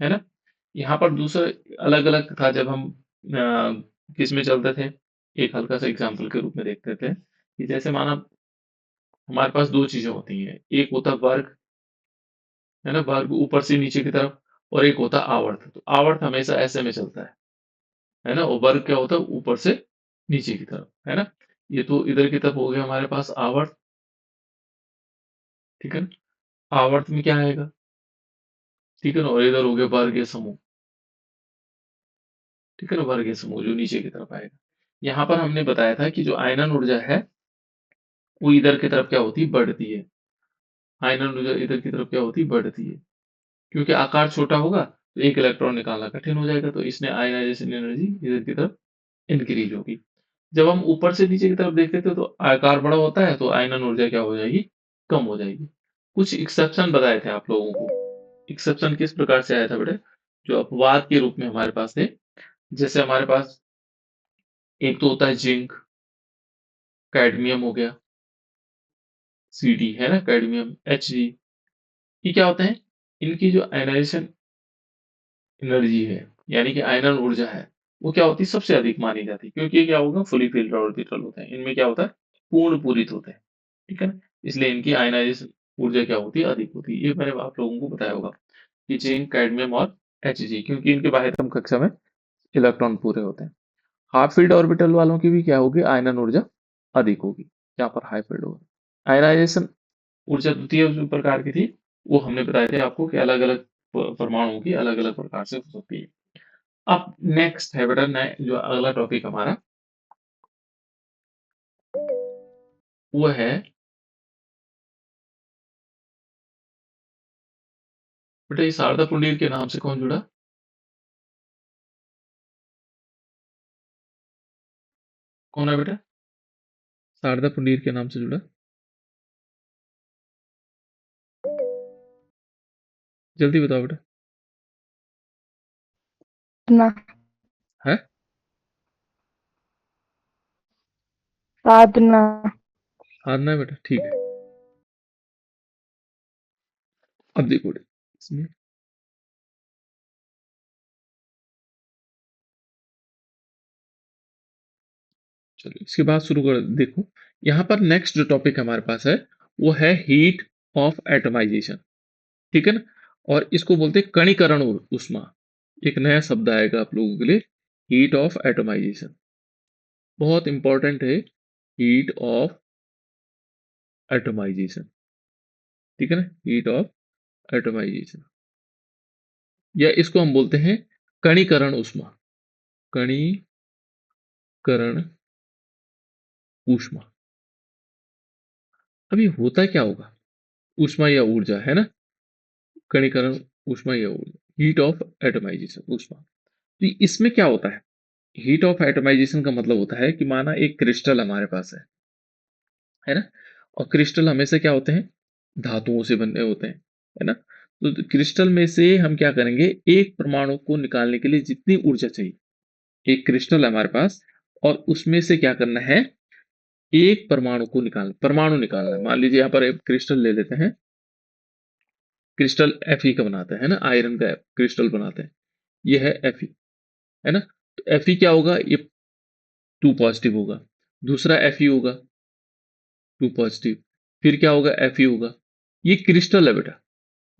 है ना? यहाँ पर दूसरा अलग-अलग था जब हम किस में चलते थे, एक हल्का सा एग्ज़ाम्पल के रूप में देखते थे, कि जैसे माना हमारे पास 2 चीज़ें होती हैं, एक होता है वर्ग, है ना? वर्ग ऊपर से नीचे की तरफ और एक होता है आवर्त। तो आवर्त हमेशा ऐसे में चलता है ना? और वर्ग क्या होता है ऊपर से नीचे की तरफ, है ना? ये तो इधर की तरफ हो गया हमारे पास आवर्त, ठीक है ना? आवर्त में क्या आएगा, ठीक है ना? और इधर हो गया वर्ग या समूह, ठीक है ना? वर्ग या समूह जो नीचे की तरफ आएगा। यहाँ पर हमने बताया था कि जो आयनन ऊर्जा है, वो इधर की तरफ क्या होती है, बढ़ती है। आयनन ऊर्जा इधर की तरफ क्या होती है, बढ़ती है। क्योंकि आकार छोटा होगा, तो एक इलेक्ट्रॉन निकालना कठिन हो जाएगा, तो इसने आयनाइजेशन एनर्जी इधर की तरफ इंक्रीज होगी। जब हम ऊपर से नीचे की तरफ देखते थे, तो आकार बड़ा होता है, तो आयनन ऊर्जा क्या हो जाएगी, कम हो जाएगी। कुछ एक्सेप्शन बताए थे आप लोगों को। एक्सेप्शन किस प्रकार से आया था बेटे, जो अपवाद के रूप में हमारे पास थे। जैसे हमारे पास एक तो होता है जिंक, कैडमियम हो गया, सीडी है ना, कैडमियम, एचजी। ये क्या होते हैं, इनकी जो आयनाइजेशन एनर्जी है, यानी कि आयनन ऊर्जा है, वो क्या होती है, सबसे अधिक मानी जाती है। क्योंकि ये क्या होगा, फुली फिल्ड ऑर्बिटल होते हैं, इनमें क्या होता है, पूर्ण पूरित होते हैं, ठीक है ना? इसलिए इनकी आयनाइजेशन ऊर्जा क्या होती है, अधिक होती है। ये मैंने आप लोगों को बताया होगा कि जिंक, कैडमियम और एचजी, क्योंकि इनके बाह्यतम कक्षा में इलेक्ट्रॉन पूरे होते हैं। हाफ फील्ड ऑर्बिटल वालों की भी क्या होगी, आयनन ऊर्जा अधिक होगी, यहाँ पर हाई फील्ड होगा। आयनाइजेशन ऊर्जा द्वितीय उस प्रकार की थी, वो हमने बताए थे आपको कि अलग अलग परमाणुओं की अलग अलग प्रकार से हो सकती है। अब नेक्स्ट है बेटा, जो अगला टॉपिक हमारा वो है, बेटा ये शारदा पुंडीर के नाम से कौन जुड़ा, कौन है बेटा, शारदा पुंडीर के नाम से जुड़ा, जल्दी बताओ बेटा। साधना। है, साधना। साधना है बेटा, ठीक है। अब देखो बेटा, इसमें चलो इसके बाद शुरू कर देखो। यहाँ पर नेक्स्ट जो टॉपिक हमारे पास है, वो है हीट ऑफ एटमाइजेशन, ठीक है ना? और इसको बोलते हैं कणीकरण ऊष्मा। एक नया शब्द आएगा आप लोगों के लिए, हीट ऑफ एटमाइजेशन, बहुत इंपॉर्टेंट है, हीट ऑफ एटमाइजेशन, ठीक है ना, हीट ऑफ एटमाइजेशन, या इसको हम बोलते हैं कणीकरण ऊष्मा, कणीकरण ऊष्मा। अभी होता क्या होगा, ऊष्मा या ऊर्जा, है ना, कणीकरण ऊष्मा या ऊर्जा, हीट ऑफ एटमाइजेशन ऊष्मा। तो इसमें क्या होता है, हीट ऑफ एटमाइजेशन का मतलब होता है कि माना एक क्रिस्टल हमारे पास है ना? और क्रिस्टल हमेशा क्या होते हैं, धातुओं से बने होते हैं, है ना? तो क्रिस्टल में से हम क्या करेंगे, एक परमाणु को निकालने के लिए जितनी ऊर्जा चाहिए, एक क्रिस्टल है हमारे पास, और उसमें से क्या करना है, एक परमाणु निकालना है। मान लीजिए यहाँ पर एक क्रिस्टल ले लेते हैं, क्रिस्टल Fe का बनाते हैं, है ना, आयरन का क्रिस्टल बनाते हैं, ये है Fe, है ना? तो Fe क्या होगा, ये 2 पॉजिटिव होगा, दूसरा Fe होगा 2 पॉजिटिव, फिर क्या होगा, Fe होगा। ये क्रिस्टल है बेटा,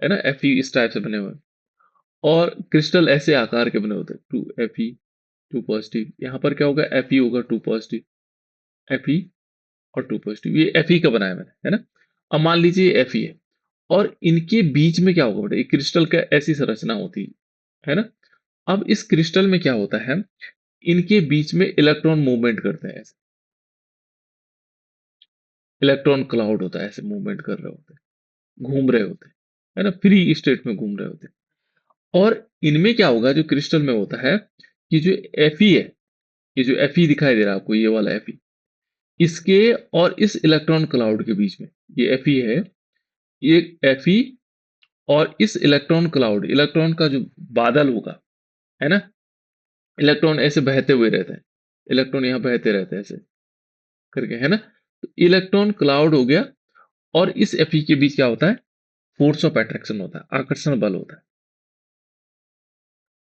है ना, Fe इस टाइप से बने हुए हैं। और क्रिस्टल ऐसे आकार के बने होते हैं, 2 Fe 2 पॉजिटिव, यहाँ पर क्या होगा, Fe होगा 2 पॉजिटिव, Fe और 2 पॉजिटिव, ये Fe का बनाया मैंने, है ना? अब मान लीजिए ये Fe है, और इनके बीच में क्या होगा बेटा, एक क्रिस्टल का ऐसी संरचना होती है ना? अब इस क्रिस्टल में क्या होता है, इनके बीच में इलेक्ट्रॉन मूवमेंट करते हैं, ऐसे इलेक्ट्रॉन क्लाउड होता है, ऐसे मूवमेंट कर रहे होते हैं, घूम रहे होते हैं, है ना, फ्री स्टेट में घूम रहे होते हैं। और इनमें क्या होगा, जो क्रिस्टल में होता है, कि जो Fe है, ये जो Fe दिखाई दे रहा है आपको, ये वाला Fe, इसके और इस इलेक्ट्रॉन क्लाउड के बीच में, ये Fe है, ये Fe और इस इलेक्ट्रॉन क्लाउड, इलेक्ट्रॉन का जो बादल होगा, है ना, इलेक्ट्रॉन ऐसे बहते हुए रहते हैं, इलेक्ट्रॉन यहाँ बहते रहते हैं ऐसे करके, है ना? तो इलेक्ट्रॉन क्लाउड हो गया, और इस Fe के बीच क्या होता है, फोर्स ऑफ अट्रैक्शन होता है, आकर्षण बल होता है,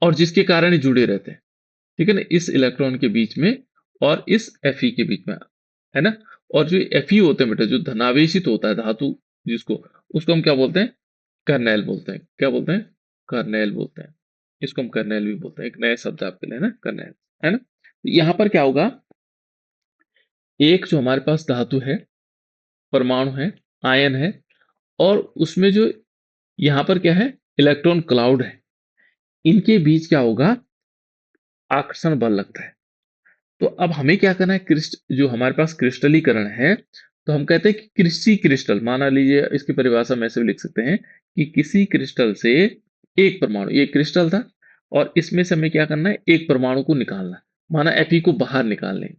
और जिसके कारण ये जुड़े रहते हैं, ठीक है ना, इस इलेक्ट्रॉन के बीच में और इस Fe के बीच में, है ना। और जो Fe होते हैं बेटा, जो धनावेशित होता है धातु, जिसको, उसको हम क्या बोलते हैं, कर्नेल बोलते हैं। क्या बोलते हैं, कर्नेल बोलते हैं। इसको हम कर्नेल भी बोलते हैं, एक नया शब्द आपके लिए, है ना, कर्नेल, है ना। यहाँ पर क्या होगा, एक जो हमारे पास धातु है, परमाणु है, आयन है, और उसमें जो यहाँ पर क्या है, इलेक्ट्रॉन क्लाउड है, इनके बीच क्या होगा, आकर्षण बल लगता है। तो अब हमें क्या करना है, जो हमारे पास क्रिस्टलीकरण है, तो हम कहते हैं कि किसी क्रिस्टल, माना लीजिए, इसकी परिभाषा में ऐसे भी लिख सकते हैं कि किसी क्रिस्टल से एक परमाणु, ये क्रिस्टल था, और इसमें से हमें क्या करना है, एक परमाणु को निकालना है। माना Fe को बाहर निकाल लें,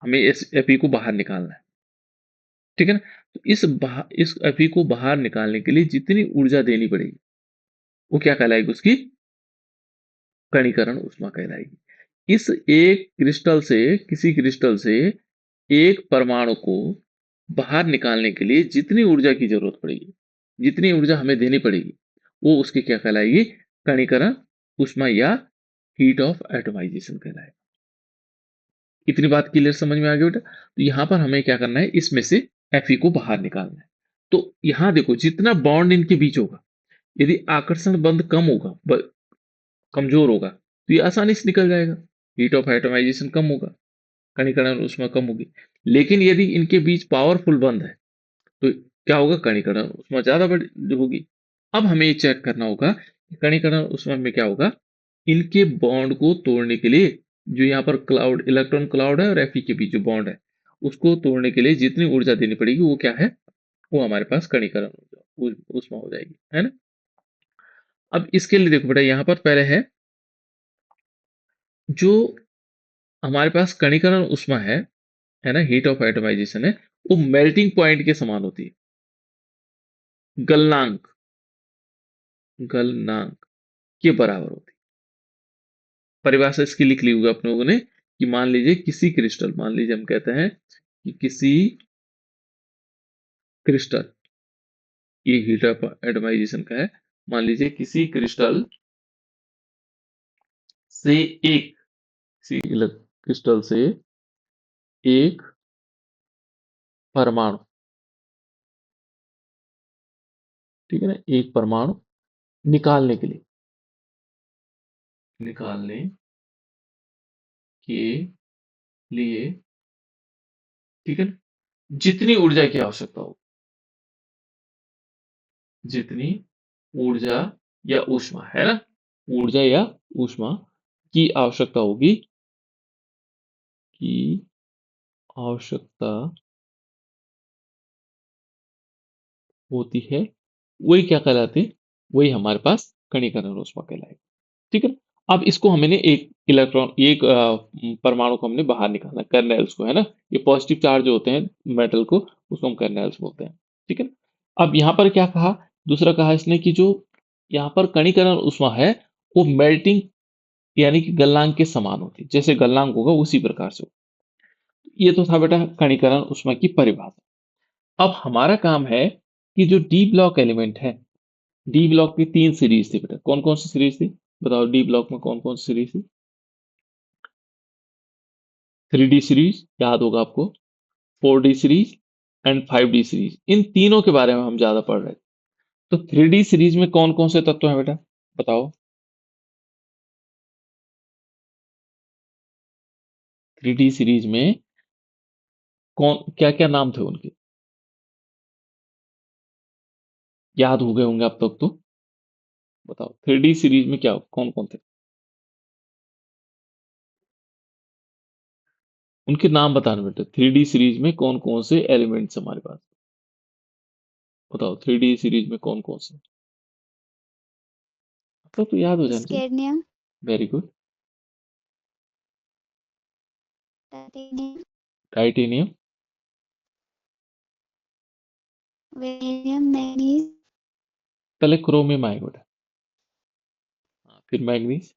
हमें इस Fe को बाहर निकालना है, ठीक है ना। तो इस Fe को बाहर निकालने के लिए जितनी ऊर्जा देनी पड़ेगी, वो क्या कहलाएगी, उसकी कणीकरण ऊष्मा कहलाएगी। इस एक क्रिस्टल से, किसी क्रिस्टल से एक परमाणु को बाहर निकालने के लिए जितनी ऊर्जा की जरूरत पड़ेगी, जितनी ऊर्जा हमें देनी पड़ेगी, वो उसकी क्या कहलाएगी, कणीकरण ऊष्मा या हीट ऑफ एटमाइजेशन कहलाएगा। इतनी बात क्लियर समझ में आ गई बेटा। तो यहां पर हमें क्या करना है, इसमें से Fe को बाहर निकालना है। तो यहां देखो, जितना बॉन्ड इनके बीच होगा, यदि आकर्षण बंध कम होगा, कमजोर होगा, तो ये आसानी से निकल जाएगा, हीट ऑफ एटमाइजेशन कम होगा, कणीकरण ऊष्मा कम होगी। लेकिन यदि इनके बीच पावरफुल बंध है, तो क्या होगा, कणीकरण ऊष्मा ज्यादा बड़ी होगी। अब हमें ये चेक करना होगा कि कणीकरण ऊष्मा में क्या होगा, इनके बॉन्ड को तोड़ने के लिए, जो यहाँ पर क्लाउड, इलेक्ट्रॉन क्लाउड है, और Fe के बीच जो बॉन्ड है, उसको तोड़ने के लिए जितनी ऊर्जा देनी पड़ेगी, वो क्या है, वो हमारे पास कणीकरण ऊष्मा हो जाएगी, है ना। अब इसके लिए देखो बेटा, यहाँ पर पहले जो हमारे पास कणीकरण ऊष्मा है ना, हीट ऑफ एटमाइजेशन है, वो मेल्टिंग पॉइंट के समान होती है, गलनांक, गलनांक के बराबर होती है। परिभाषा इसकी लिख ली होगी आप लोगों ने, कि मान लीजिए किसी क्रिस्टल, मान लीजिए हम कहते हैं कि किसी क्रिस्टल, ये हीट ऑफ एटमाइजेशन का है, मान लीजिए किसी क्रिस्टल से एक, किसी क्रिस्टल से एक परमाणु, ठीक है ना, एक परमाणु निकालने के लिए, निकालने के लिए, ठीक है ना, जितनी ऊर्जा की आवश्यकता हो, जितनी ऊर्जा या ऊष्मा, है ना, ऊर्जा या ऊष्मा की आवश्यकता होगी, की आवश्यकता होती है, वही क्या कहलाती है, वही हमारे पास कणीकरण ऊष्मा कहलाएगी, ठीक है। अब इसको हमने एक इलेक्ट्रॉन, एक परमाणु को हमने बाहर निकालना, कर्नेल्स को, है ना, ये पॉजिटिव चार्ज जो होते हैं मेटल को, उसको हम कर्नेल्स बोलते हैं, ठीक है। अब यहाँ पर क्या कहा, दूसरा कहा इसने कि जो यहाँ पर कणीकरण ऊष्मा है, वो मेल्टिंग यानी कि गलनांक के समान होती है, जैसे गलनांक होगा उसी प्रकार से होगा। ये तो था बेटा कणीकरण ऊष्मा की परिभाषा। अब हमारा काम है कि जो डी ब्लॉक एलिमेंट है, डी ब्लॉक की 3 सीरीज थी बेटा, कौन कौन सी सीरीज थी, बताओ, डी ब्लॉक में कौन कौन सी सीरीज थी, 3D सीरीज याद होगा आपको, 4D series and 5D series, इन तीनों के बारे में हम ज्यादा पढ़ रहे थे। तो 3D सीरीज में कौन कौन से तत्व हैं बेटा, बताओ, 3D सीरीज में कौन, क्या क्या नाम थे उनके, याद हो गए होंगे अब तक तो, बताओ 3D सीरीज में क्या, कौन कौन थे, उनके नाम बताना बेटा, 3D सीरीज में कौन कौन से एलिमेंट्स हमारे पास, बताओ 3D सीरीज में कौन कौन से, तो याद हो जाना चाहिए। Scandium, very good. Titanium, titanium, vanadium, manganese, पहले क्रोमियम आएगा बेटा, हाँ, फिर manganese,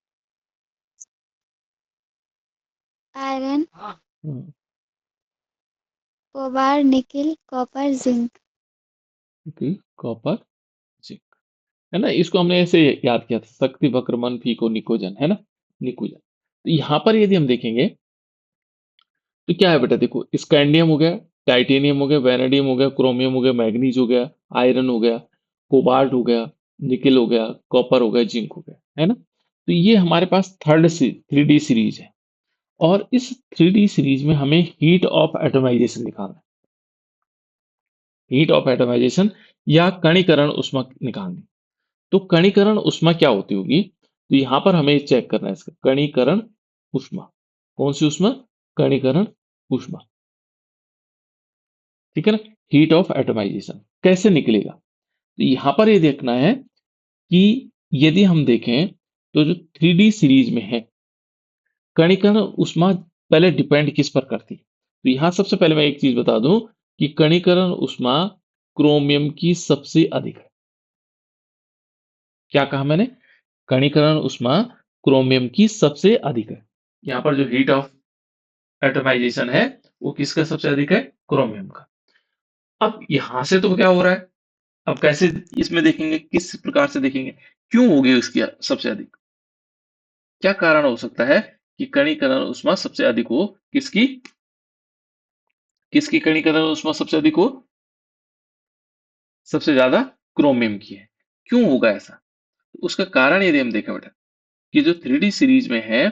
iron, hmm, cobalt, nickel, copper, zinc. Okay, copper, zinc, है ना? इसको हमने ऐसे याद किया था, शक्ति वक्रमन फीको निकोजन, है ना? निकोजन। तो यहाँ पर यदि हम देखेंगे तो क्या है बेटा, देखो स्कैंडियम हो गया, टाइटेनियम हो गया, वैनेडियम हो गया, क्रोमियम हो गया, मैग्नीज हो गया, आयरन हो गया, कोबाल्ट हो गया, निकेल हो गया, कॉपर हो गया, जिंक हो गया, है ना? तो ये हमारे पास 3D सीरीज है, और इस 3D सीरीज में हमें हीट ऑफ एटमाइजेशन निकालना है। हीट ऑफ एटमाइजेशन या कणीकरण उष्मा निकालनी। तो कणीकरण उष्मा क्या होती होगी? तो यहाँ पर हमें चेक करना है इसका कणीकरण उष्मा। कौन सी उष्मा? कणीकरण उष्मा। ठीक है ना? हीट ऑफ एटमाइजेशन कैसे निकलेगा? तो यहाँ पर ये देखना है कि यदि हम देखें तो जो 3D सीरीज में है, कणीकरण उष्मा पहले डिपेंड किस पर करती है? तो यहाँ सबसे पहले मैं एक चीज बता दूं कि कणीकरण उष्मा क्रोमियम की सबसे अधिक है। क्या कहा मैंने? कणीकरण उष्मा क्रोमियम की सबसे अधिक है। यहाँ पर जो हीट ऑफ एटमाइजेशन है वो किसका सबसे अधिक है? क्रोमियम का। अब यहां से तो क्या हो रहा है, अब कैसे इसमें देखेंगे, किस प्रकार से देखेंगे, क्यों होगी उसकी सबसे अधिक? क्या कारण हो सकता है कि कणीकरण उष्मा सबसे अधिक हो? किसकी? किसकी कणीकरण उष्मा सबसे अधिक हो? सबसे ज्यादा क्रोमियम की है। क्यों होगा ऐसा? तो उसका कारण यदि हम देखें बेटा, कि जो 3D सीरीज में है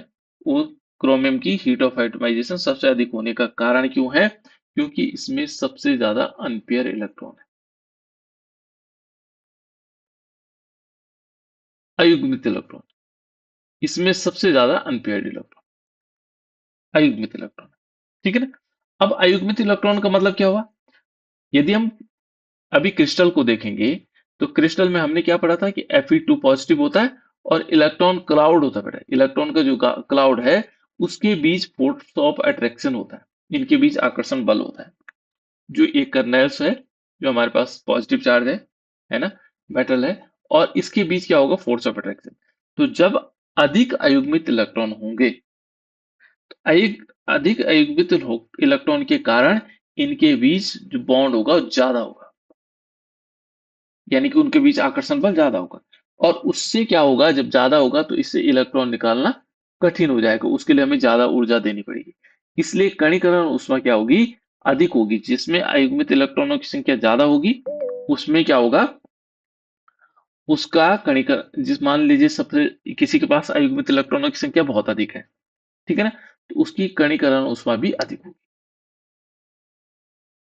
वो क्रोमियम की हीट ऑफ एटमाइजेशन सबसे अधिक होने का कारण क्यों है? क्योंकि इसमें सबसे ज्यादा अनपेयर इलेक्ट्रॉन है, अयुग्मित इलेक्ट्रॉन। इसमें सबसे ज्यादा अनपेयर्ड इलेक्ट्रॉन, अयुग्मित इलेक्ट्रॉन। ठीक है ना? अब अयुग्मित इलेक्ट्रॉन का मतलब क्या हुआ? यदि हम अभी क्रिस्टल को देखेंगे तो क्रिस्टल में हमने क्या पढ़ा था कि Fe2 पॉजिटिव होता है और इलेक्ट्रॉन क्लाउड होता है बेटा। इलेक्ट्रॉन का जो क्लाउड है उसके बीच फोर्स ऑफ अट्रैक्शन होता है, इनके बीच आकर्षण बल होता है। जो एक कर्नेल्स है, जो हमारे पास पॉजिटिव चार्ज है ना, मेटल है, और इसके बीच क्या होगा? Force of attraction. तो जब अधिक अयुग्मित इलेक्ट्रॉन होंगे, अधिक अयुग्मित इलेक्ट्रॉन के कारण इनके बीच जो बॉन्ड होगा वो ज्यादा होगा, यानी कि उनके बीच आकर्षण बल ज्यादा होगा। और उससे क्या होगा? जब ज्यादा होगा तो इससे इलेक्ट्रॉन निकालना कठिन हो जाएगा, उसके लिए हमें ज्यादा ऊर्जा देनी पड़ेगी। इसलिए कणीकरण ऊष्मा क्या होगी? अधिक होगी। जिसमें अयुग्मित इलेक्ट्रॉनों की संख्या ज्यादा होगी उसमें क्या होगा? उसका कणीकरण, जिस मान लीजिए सबसे किसी के पास अयुग्मित इलेक्ट्रॉनों की संख्या बहुत अधिक है, ठीक है ना, तो उसकी कणीकरण ऊष्मा भी अधिक होगी।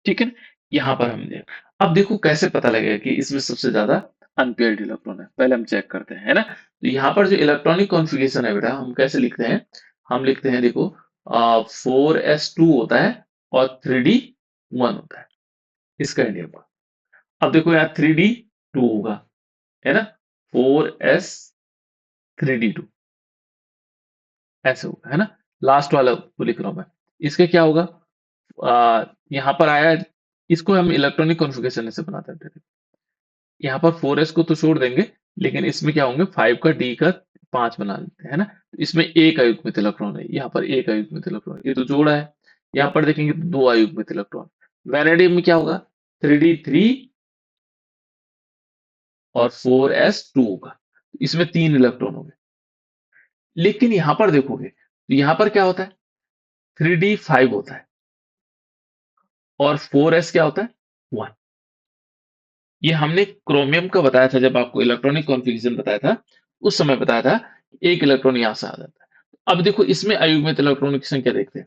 ठीक है ना? यहाँ पर हमने, अब देखो कैसे पता लगेगा कि इसमें सबसे ज्यादा अनपेयर्ड इलेक्ट्रॉन है। पहले हम चेक करते हैं, है ना? तो यहाँ पर जो इलेक्ट्रॉनिक कॉन्फ़िगरेशन है बेटा, हम कैसे लिखते हैं? हम लिखते हैं, देखो 4s2 होता है और 3d1 होता है इसका इंडियम का। अब देखो यहाँ 3d2 होगा, है ना? 4s3d2 ऐसे होगा, है ना? लास्ट वाला को लिख रहा हूं मैं। इसका क्या होगा? यहाँ पर आया, इसको हम इलेक्ट्रॉनिक कॉन्फ़िगरेशन ऐसे बनाते हैं। यहाँ पर 4s को तो छोड़ देंगे, लेकिन इसमें क्या होंगे? 5 का d का 5 बना लेते हैं, है ना? इसमें एक अयुग्मित इलेक्ट्रॉन है, यहाँ पर एक अयुग्मित इलेक्ट्रॉन, ये तो जोड़ा है। यहाँ पर देखेंगे तो दो अयुग्मित इलेक्ट्रॉन। वैनेडियम में क्या होगा? 3d3 और 4s2 होगा, इसमें तीन इलेक्ट्रॉन होंगे। लेकिन यहाँ पर देखोगे तो यहाँ पर क्या होता है? 3d5 होता है और 4s क्या होता है? 1। ये हमने क्रोमियम का बताया था, जब आपको इलेक्ट्रॉनिक कॉन्फ़िगरेशन बताया था उस समय बताया था, एक इलेक्ट्रॉन यहां से आ जाता है। अब देखो इसमें अयुग्मित इलेक्ट्रॉनों की संख्या देखते हैं।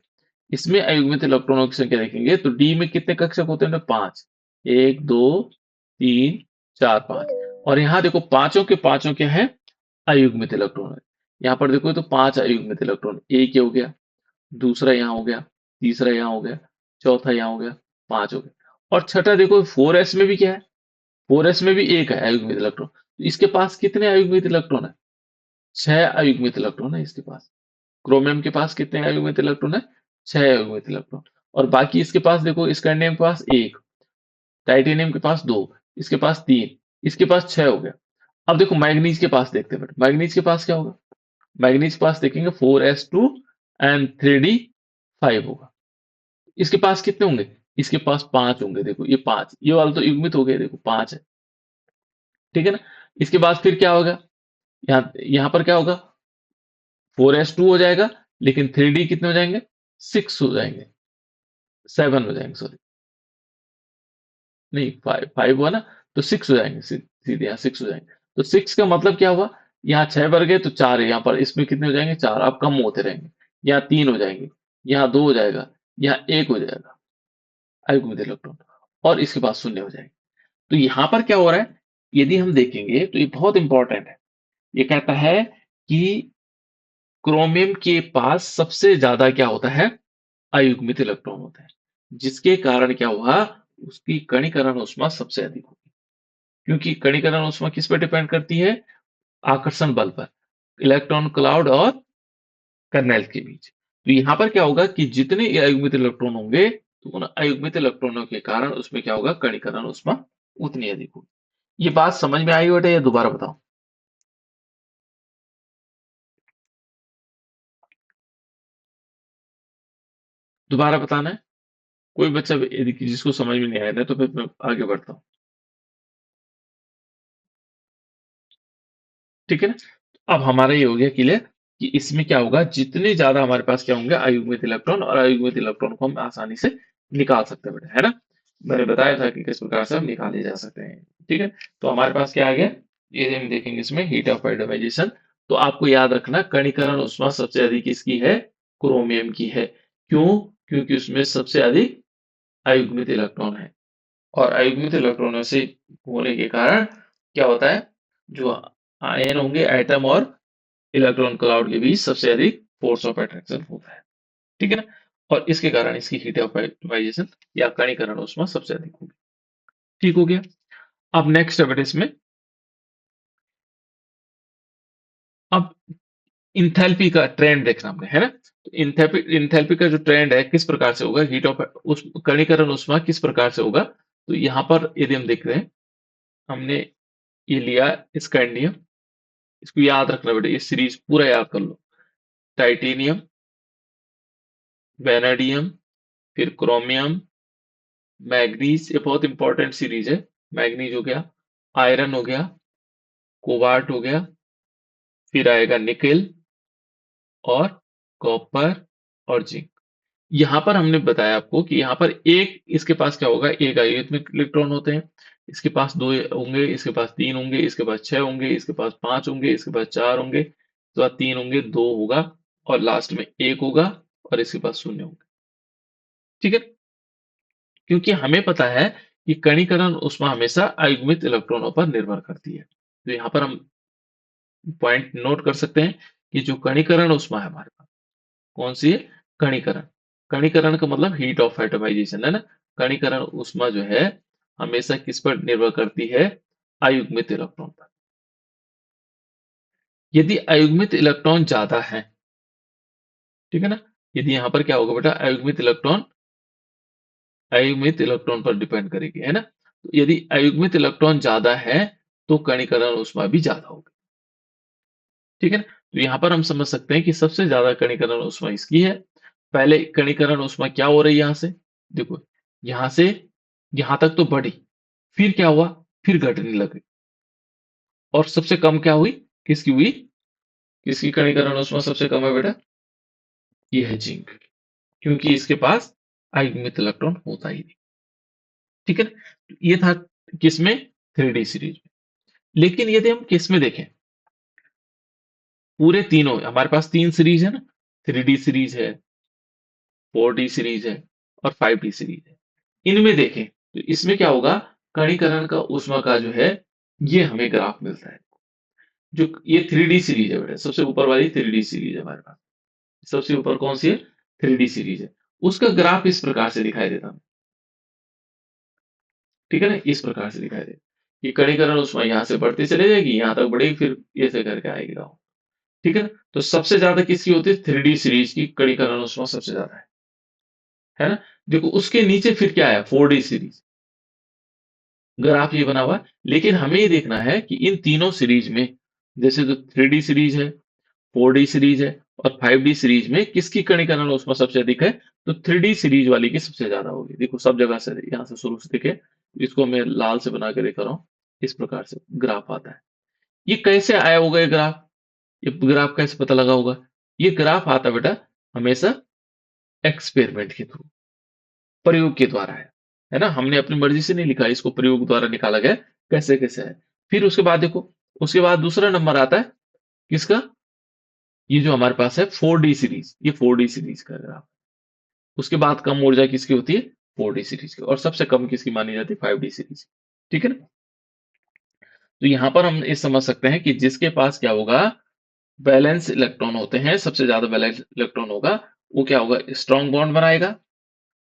इसमें अयुग्मित इलेक्ट्रॉनों की संख्या देखेंगे तो डी में कितने कक्षक होते हैं? 5। 1 2 3 4 5। और यहाँ देखो पांचों के पांचों क्या है? अयुग्मित इलेक्ट्रॉन है। यहाँ पर देखो तो 5 अयुग्मित इलेक्ट्रॉन, एक ये हो गया, दूसरा यहाँ हो गया, तीसरा यहाँ हो गया, चौथा यहाँ हो गया, 5 हो गया। और छठा देखो 4s में भी क्या है? 4s में भी एक है अयुग्मित इलेक्ट्रॉन। तो इसके पास कितने अयुग्मित इलेक्ट्रॉन है? 6 अयुग्मित इलेक्ट्रॉन है इसके पास। क्रोमियम के पास कितने अयुग्मित इलेक्ट्रॉन है? 6 अयुग्मित इलेक्ट्रॉन। और बाकी इसके पास देखो, स्कैंडियम के पास एक, टाइटेनियम के पास दो, इसके पास तीन, इसके पास 6 हो गया। अब देखो मैग्नीज के पास देखते हैं बेटा, मैग्नीज के पास क्या होगा? मैग्नीज के पास देखेंगे 4s2 एंड 3d5 होगा। इसके पास कितने होंगे? इसके पास 5 होंगे। देखो ये 5, ये वाला तो युग्मित हो गया, देखो 5 है। ठीक है ना? इसके बाद फिर क्या होगा, यहाँ पर क्या होगा, 4s2 हो जाएगा, लेकिन 3D कितने हो जाएंगे, 6 हो जाएंगे, 7 हो जाएंगे, सॉरी, नहीं 5 हुआ ना, तो 6 हो जाएंगे, सीधे यहाँ 6 हो जाएंगे। तो 6 का मतलब क्या हुआ, यहाँ 6 बढ़ गए तो 4 है, यहाँ पर इसमें कितने हो जाएंगे, 4, अब कम होते रहेंगे, यहाँ 3 हो जाएंगे, यहाँ 2 हो जाएगा, यहाँ 1 हो जाएगा अयुग्मित इलेक्ट्रॉन, और इसके बाद शून्य हो जाएंगे। तो यहाँ पर क्या हो रहा है, यदि हम देखेंगे तो ये बहुत इंपॉर्टेंट है। ये कहता है कि क्रोमियम के पास सबसे ज्यादा क्या होता है, अयुग्मित इलेक्ट्रॉन होता है, जिसके कारण क्या हुआ, उसकी कणीकरण ऊष्मा सबसे अधिक होगी, क्योंकि कणीकरण ऊष्मा किस पर डिपेंड करती है, आकर्षण बल पर, इलेक्ट्रॉन क्लाउड और कर्नेल के बीच। तो यहां पर क्या होगा कि जितने अयुग्मित इलेक्ट्रॉन होंगे, तो उन अयुग्मित इलेक्ट्रॉनों के कारण उसमें क्या होगा, कणीकरण ऊष्मा उतनी अधिक होगी। ये बात समझ में आई बेटा, या दोबारा बताओ, दोबारा बताना है, कोई बच्चा यदि जिसको समझ में नहीं आया ना, तो फिर मैं आगे बढ़ता हूँ, ठीक है ना। अब हमारा ये हो गया क्लियर कि इसमें क्या होगा, जितने ज्यादा हमारे पास क्या होंगे अयुग्मित इलेक्ट्रॉन, और अयुग्मित इलेक्ट्रॉन को हम आसानी से निकाल सकते हैं बेटा, है ना। मैंने बताया था कि किस प्रकार से हम निकाले जा सकते हैं, ठीक है। तो हमारे पास क्या आ गया, ये हम देखेंगे इसमें हीट ऑफ आइडमाइजेशन। तो आपको याद रखना, कणीकरण ऊष्मा सबसे अधिक किसकी है, क्रोमियम की है। क्यों, क्योंकि उसमें सबसे अधिक अयुग्मित इलेक्ट्रॉन है, और अयुग्मित इलेक्ट्रॉनों से होने के कारण क्या होता है, जो आयन होंगे एटम और इलेक्ट्रॉन क्लाउड के बीच सबसे अधिक फोर्स ऑफ अट्रैक्शन होता है, ठीक है ना। और इसके कारण इसकी हीट ऑफ आइडमाइजेशन या कणीकरण ऊष्मा सबसे अधिक होगी, ठीक हो गया। अब नेक्स्ट है बेटा इसमें, अब इंथैल्पी का ट्रेंड देखना हमने, है ना। तो इंथैल्पी का जो ट्रेंड है किस प्रकार से होगा, हीट ऑफ उस कणीकरण ऊष्मा किस प्रकार से होगा। तो यहाँ पर यदि हम देख रहे हैं, हमने ये लिया स्कैंडियम, इसको याद रखना बेटा, ये सीरीज पूरा याद कर लो, टाइटेनियम, वेनेडियम, फिर क्रोमियम, मैग्नीज, ये बहुत इंपॉर्टेंट सीरीज है, मैग्नीज हो गया, आयरन हो गया, कोबाल्ट हो गया, फिर आएगा निकेल और कॉपर और जिंक। यहाँ पर हमने बताया आपको कि यहाँ पर एक इसके पास क्या होगा, एक अयुग्मित इलेक्ट्रॉन होते हैं, इसके पास दो होंगे, इसके पास तीन होंगे, इसके पास छह होंगे, इसके पास पांच होंगे, इसके पास चार होंगे, इसके पास तीन होंगे, दो होगा, और लास्ट में एक होगा, और इसके पास शून्य होंगे, ठीक है। क्योंकि हमें पता है कि कणीकरण ऊष्मा हमेशा अयुग्मित इलेक्ट्रॉनों पर निर्भर करती है। तो यहाँ पर हम पॉइंट नोट कर सकते हैं कि जो कणीकरण ऊष्मा है हमारे पास, कौन सी है, कणीकरण। कणीकरण का मतलब हीट ऑफ एटमाइजेशन, है ना। कणीकरण ऊष्मा जो है हमेशा किस पर निर्भर करती है, अयुग्मित इलेक्ट्रॉन पर। यदि अयुग्मित इलेक्ट्रॉन ज्यादा है, ठीक है ना, यदि यहाँ पर क्या होगा बेटा, अयुग्मित इलेक्ट्रॉन पर डिपेंड करेगी, है ना। तो यदि अयुग्मित इलेक्ट्रॉन ज्यादा है, तो कणीकरण ऊष्मा भी ज्यादा होगी, ठीक है ना। तो यहाँ पर हम समझ सकते हैं कि सबसे ज्यादा कणीकरण ऊष्मा इसकी है। पहले कणीकरण ऊष्मा क्या हो रही है, यहां से देखो, यहां से यहां तक तो बढ़ी, फिर क्या हुआ, फिर घटने लगी, और सबसे कम क्या हुई, किसकी हुई, किसकी कणीकरण ऊष्मा सबसे कम है बेटा, ये है जिंक, क्योंकि इसके पास अयुग्मित इलेक्ट्रॉन होता ही नहीं, ठीक है ना। ये था किसमें, 3D सीरीज में। लेकिन यदि हम किस में देखें, पूरे तीनों हमारे पास तीन सीरीज है ना, 3D सीरीज है, 4D सीरीज है, और 5D सीरीज है। इनमें देखें तो इसमें क्या होगा, कणीकरण का ऊष्मा का जो है, ये हमें ग्राफ मिलता है। जो ये 3D सीरीज है बेटा, सबसे ऊपर वाली 3D सीरीज है हमारे पास, सबसे ऊपर कौन सी है, 3D सीरीज है, उसका ग्राफ इस प्रकार से दिखाई देता है, ठीक है ना, इस प्रकार से दिखाई देता कि कणीकरण ऊष्मा यहाँ से बढ़ती चले जाएगी, यहाँ तक बढ़ेगी, फिर ये से करके आएगी गाँव, ठीक है ना। तो सबसे ज्यादा किसकी होती है, 3D सीरीज की कणीकरण ऊष्मा सबसे ज्यादा है ना। देखो उसके नीचे फिर क्या है, 4D सीरीज, ग्राफ ये बना हुआ है। लेकिन हमें ये देखना है कि इन तीनों सीरीज में, जैसे जो 3D सीरीज है, 4D सीरीज है, और 5D सीरीज में किसकी कणीकरण ऊष्मा सबसे अधिक है, तो 3D सीरीज वाली की सबसे ज्यादा होगी। देखो सब जगह से, यहाँ से शुरू से देखे, इसको मैं लाल से बना के दिखा रहा हूँ, इस प्रकार से ग्राफ आता है। ये कैसे आया होगा ये ग्राफ? ये ग्राफ कैसे पता लगा होगा? ये ग्राफ आता बेटा हमेशा एक्सपेरिमेंट के थ्रू, प्रयोग के द्वारा है ना? हमने अपनी मर्जी से नहीं लिखा, इसको प्रयोग द्वारा निकाला गया कैसे कैसे है। फिर उसके बाद देखो, उसके बाद दूसरा नंबर आता है किसका? ये जो हमारे पास है 4D सीरीज, ये 4D सीरीज का ग्राफ। उसके बाद कम ऊर्जा किसकी होती है? 4D सीरीज की। और सबसे कम किसकी मानी जाती है? 5D series. ठीक है ना? तो यहां पर हम ये समझ सकते हैं कि जिसके पास क्या होगा, बैलेंस इलेक्ट्रॉन होते हैं, सबसे ज्यादा बैलेंस इलेक्ट्रॉन होगा, वो क्या होगा? स्ट्रॉन्ग बॉन्ड बनाएगा।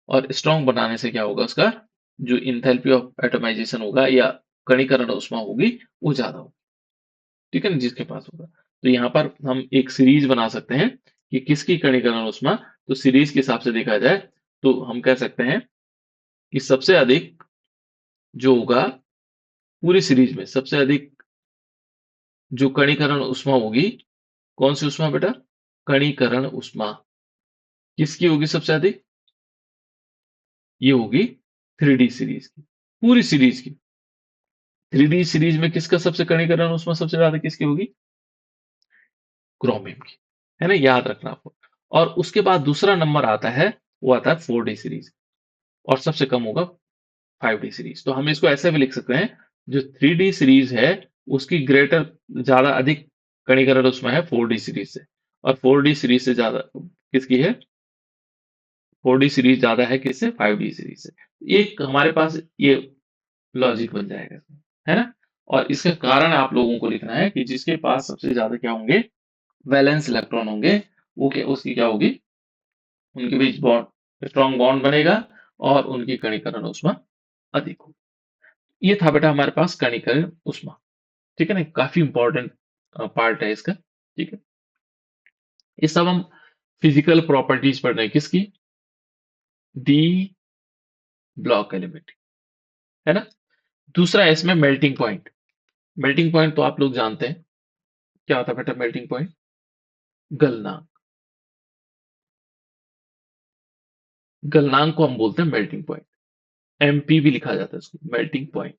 और स्ट्रॉन्ग बनाने से क्या होगा? उसका जो इंथैल्पी ऑफ एटमाइजेशन होगा या कणीकरण ऊष्मा होगी, वो ज्यादा होगी। ठीक है ना? जिसके पास होगा। तो यहाँ पर हम एक सीरीज बना सकते हैं कि किसकी कणीकरण ऊष्मा। तो सीरीज के हिसाब से देखा जाए तो हम कह सकते हैं कि सबसे अधिक जो होगा पूरी सीरीज में, सबसे अधिक जो कणीकरण ऊष्मा होगी, कौन सी ऊष्मा बेटा? कणीकरण ऊष्मा किसकी होगी सबसे अधिक? ये होगी 3D सीरीज की, पूरी सीरीज की। 3D सीरीज में किसका सबसे कणीकरण ऊष्मा सबसे ज्यादा किसकी होगी? क्रोमियम की। है ना? याद रखना आपको। और उसके बाद दूसरा नंबर आता है, वो आता है 4D सीरीज। और सबसे कम होगा 5D सीरीज। तो हम इसको ऐसे भी लिख सकते हैं, जो 3D सीरीज है उसकी ग्रेटर, ज्यादा अधिक कणीकरण ऊष्मा है 4D सीरीज से। और 4D सीरीज से ज्यादा किसकी है? 4D सीरीज ज्यादा है किससे? 5D सीरीज से। एक हमारे पास ये लॉजिक बन जाएगा, है ना? और इसका कारण आप लोगों को लिखना है कि जिसके पास सबसे ज्यादा क्या होंगे? वैलेंस इलेक्ट्रॉन होंगे, वो क्या, उसकी क्या होगी? उनके बीच बॉन्ड, स्ट्रॉन्ग बॉन्ड बनेगा और उनकी कणीकरण ऊष्मा अधिक होगी। ये था बेटा हमारे पास कणीकरण ऊष्मा। ठीक है ना? काफी इंपॉर्टेंट पार्ट है इसका। ठीक है? ये सब हम फिजिकल प्रॉपर्टीज पढ़ रहे हैं किसकी? डी ब्लॉक एलिमेंट, है ना? दूसरा है इसमें मेल्टिंग पॉइंट। मेल्टिंग पॉइंट तो आप लोग जानते हैं क्या होता है बेटा? मेल्टिंग पॉइंट गलनांक। गलनांक को हम बोलते हैं मेल्टिंग पॉइंट। एमपी भी लिखा जाता है इसको, मेल्टिंग पॉइंट,